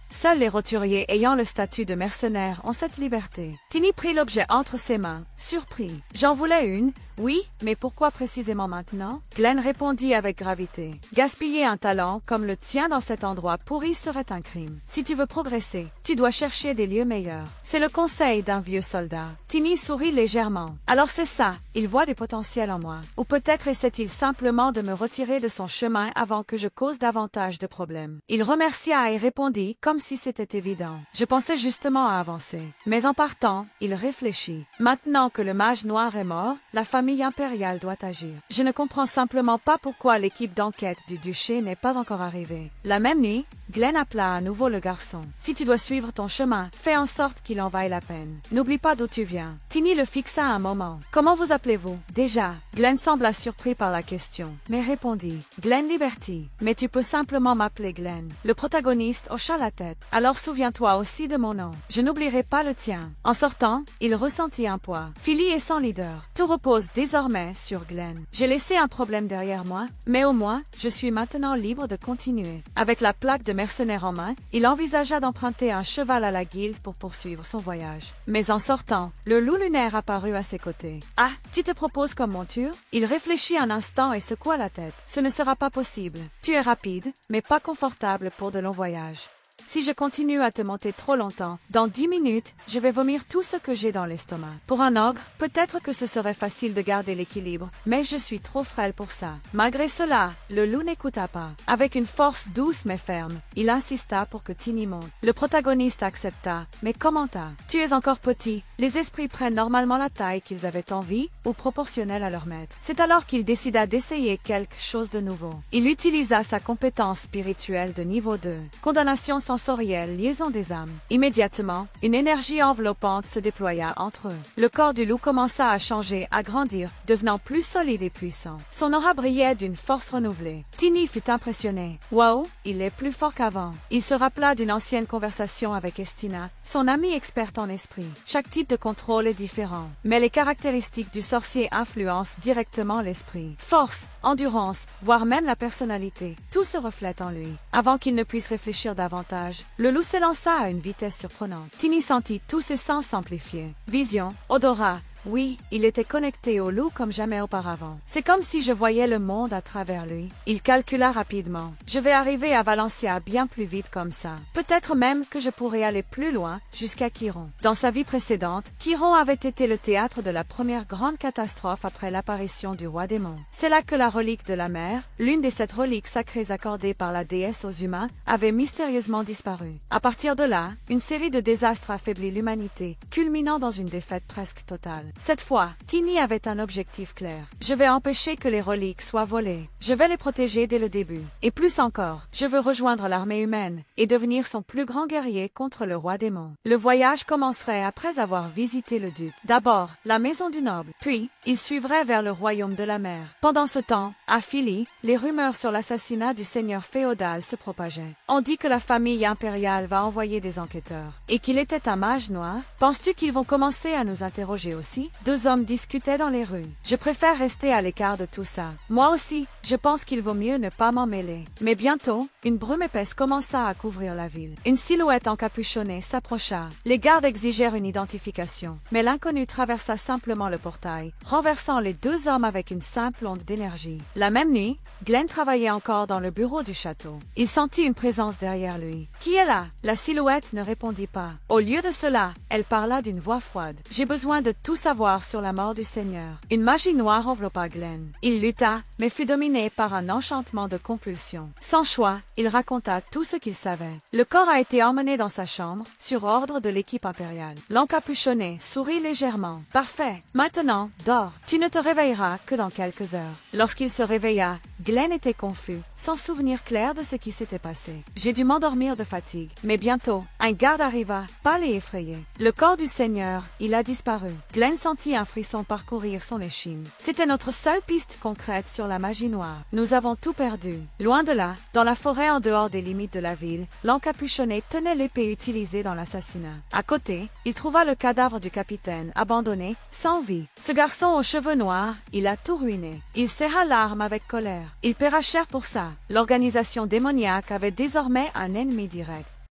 Seuls les roturiers ayant le statut de mercenaire ont cette liberté. Tinny prit l'objet entre ses mains, surpris. « J'en voulais une. Oui, mais pourquoi précisément maintenant? » Glenn répondit avec gravité. « Gaspiller un talent comme le tien dans cet endroit pourri serait un crime. Si tu veux progresser, tu dois chercher des lieux meilleurs. C'est le conseil d'un vieux soldat. » Tinny sourit légèrement. « Alors c'est ça, il voit des potentiels en moi. Ou peut-être essaie-t-il simplement de me retirer de son chemin avant que je cause davantage de problèmes. » Il remercia et répondit comme si c'était évident. « Je pensais justement à avancer. » Mais en partant, il réfléchit. Maintenant que le mage noir est mort, la famille impériale doit agir. Je ne comprends simplement pas pourquoi l'équipe d'enquête du duché n'est pas encore arrivée. La même nuit, Glenn appela à nouveau le garçon. « Si tu dois suivre ton chemin, fais en sorte qu'il en vaille la peine. N'oublie pas d'où tu viens. » Tinny le fixa un moment. « Comment vous appelez-vous? » « Déjà. » Glenn sembla surpris par la question, mais répondit. « Glenn Liberty. Mais tu peux simplement m'appeler Glenn. » Le protagoniste hocha la tête. « Alors souviens-toi aussi de mon nom. Je n'oublierai pas le tien. » En sortant, il ressentit un poids. Philly est son leader. Tout repose désormais sur Glenn. J'ai laissé un problème derrière moi, mais au moins, je suis maintenant libre de continuer. Avec la plaque de mercenaire en main, il envisagea d'emprunter un cheval à la guilde pour poursuivre son voyage. Mais en sortant, le loup lunaire apparut à ses côtés. « Ah, tu te proposes comme monture? » Il réfléchit un instant et secoua la tête. « Ce ne sera pas possible. Tu es rapide, mais pas confortable pour de longs voyages. Si je continue à te monter trop longtemps, dans 10 minutes, je vais vomir tout ce que j'ai dans l'estomac. Pour un ogre, peut-être que ce serait facile de garder l'équilibre, mais je suis trop frêle pour ça. » Malgré cela, le loup n'écouta pas. Avec une force douce mais ferme, il insista pour que Tinny monte. Le protagoniste accepta, mais commenta. « Tu es encore petit. Les esprits prennent normalement la taille qu'ils avaient envie ou proportionnelle à leur maître. » C'est alors qu'il décida d'essayer quelque chose de nouveau. Il utilisa sa compétence spirituelle de niveau 2. Condamnation sensorielle, liaison des âmes. Immédiatement, une énergie enveloppante se déploya entre eux. Le corps du loup commença à changer, à grandir, devenant plus solide et puissant. Son aura brillait d'une force renouvelée. Tinny fut impressionné. « Wow, il est plus fort qu'avant. » Il se rappela d'une ancienne conversation avec Estina, son amie experte en esprit. Chaque type de contrôle est différent, mais les caractéristiques du sorcier influencent directement l'esprit. Force, endurance, voire même la personnalité, tout se reflète en lui. Avant qu'il ne puisse réfléchir davantage, le loup s'élança à une vitesse surprenante. Tinny sentit tous ses sens s'amplifier. Vision, odorat, Oui, il était connecté au loup comme jamais auparavant. C'est comme si je voyais le monde à travers lui. Il calcula rapidement. Je vais arriver à Valencia bien plus vite comme ça. Peut-être même que je pourrais aller plus loin, jusqu'à Chiron. Dans sa vie précédente, Chiron avait été le théâtre de la première grande catastrophe après l'apparition du roi démon. C'est là que la relique de la mer, l'une des 7 reliques sacrées accordées par la déesse aux humains, avait mystérieusement disparu. À partir de là, une série de désastres affaiblit l'humanité, culminant dans une défaite presque totale. Cette fois, Tini avait un objectif clair. Je vais empêcher que les reliques soient volées. Je vais les protéger dès le début. Et plus encore, je veux rejoindre l'armée humaine et devenir son plus grand guerrier contre le roi démon. Le voyage commencerait après avoir visité le duc. D'abord, la maison du noble, puis il suivrait vers le royaume de la mer. Pendant ce temps, à Philly, les rumeurs sur l'assassinat du seigneur féodal se propageaient. On dit que la famille impériale va envoyer des enquêteurs et qu'il était un mage noir. Penses-tu qu'ils vont commencer à nous interroger aussi? 2 hommes discutaient dans les rues. Je préfère rester à l'écart de tout ça. Moi aussi, je pense qu'il vaut mieux ne pas m'en mêler. Mais bientôt, une brume épaisse commença à couvrir la ville. Une silhouette encapuchonnée s'approcha. Les gardes exigèrent une identification, mais l'inconnu traversa simplement le portail, renversant les 2 hommes avec une simple onde d'énergie. La même nuit, Glenn travaillait encore dans le bureau du château. Il sentit une présence derrière lui. « Qui est là ?» La silhouette ne répondit pas. Au lieu de cela, elle parla d'une voix froide. « J'ai besoin de tout savoir sur la mort du Seigneur. » Une magie noire enveloppa Glenn. Il lutta, mais fut dominé par un enchantement de compulsion. Sans choix, il raconta tout ce qu'il savait. Le corps a été emmené dans sa chambre, sur ordre de l'équipe impériale. L'encapuchonné sourit légèrement. « Parfait. Maintenant, dors. Tu ne te réveilleras que dans quelques heures. » Lorsqu'il se réveilla, Glenn était confus, sans souvenir clair de ce qui s'était passé. « J'ai dû m'endormir de fatigue. » Mais bientôt, un garde arriva, pâle et effrayé. Le corps du Seigneur, il a disparu. Glenn sentit un frisson parcourir son échine. C'était notre seule piste concrète sur la magie noire. Nous avons tout perdu. Loin de là, dans la forêt en dehors des limites de la ville, l'encapuchonné tenait l'épée utilisée dans l'assassinat. À côté, il trouva le cadavre du capitaine, abandonné, sans vie. Ce garçon aux cheveux noirs, il a tout ruiné. Il serra l'arme avec colère. Il paiera cher pour ça. L'organisation démoniaque avait désormais un ennemi direct.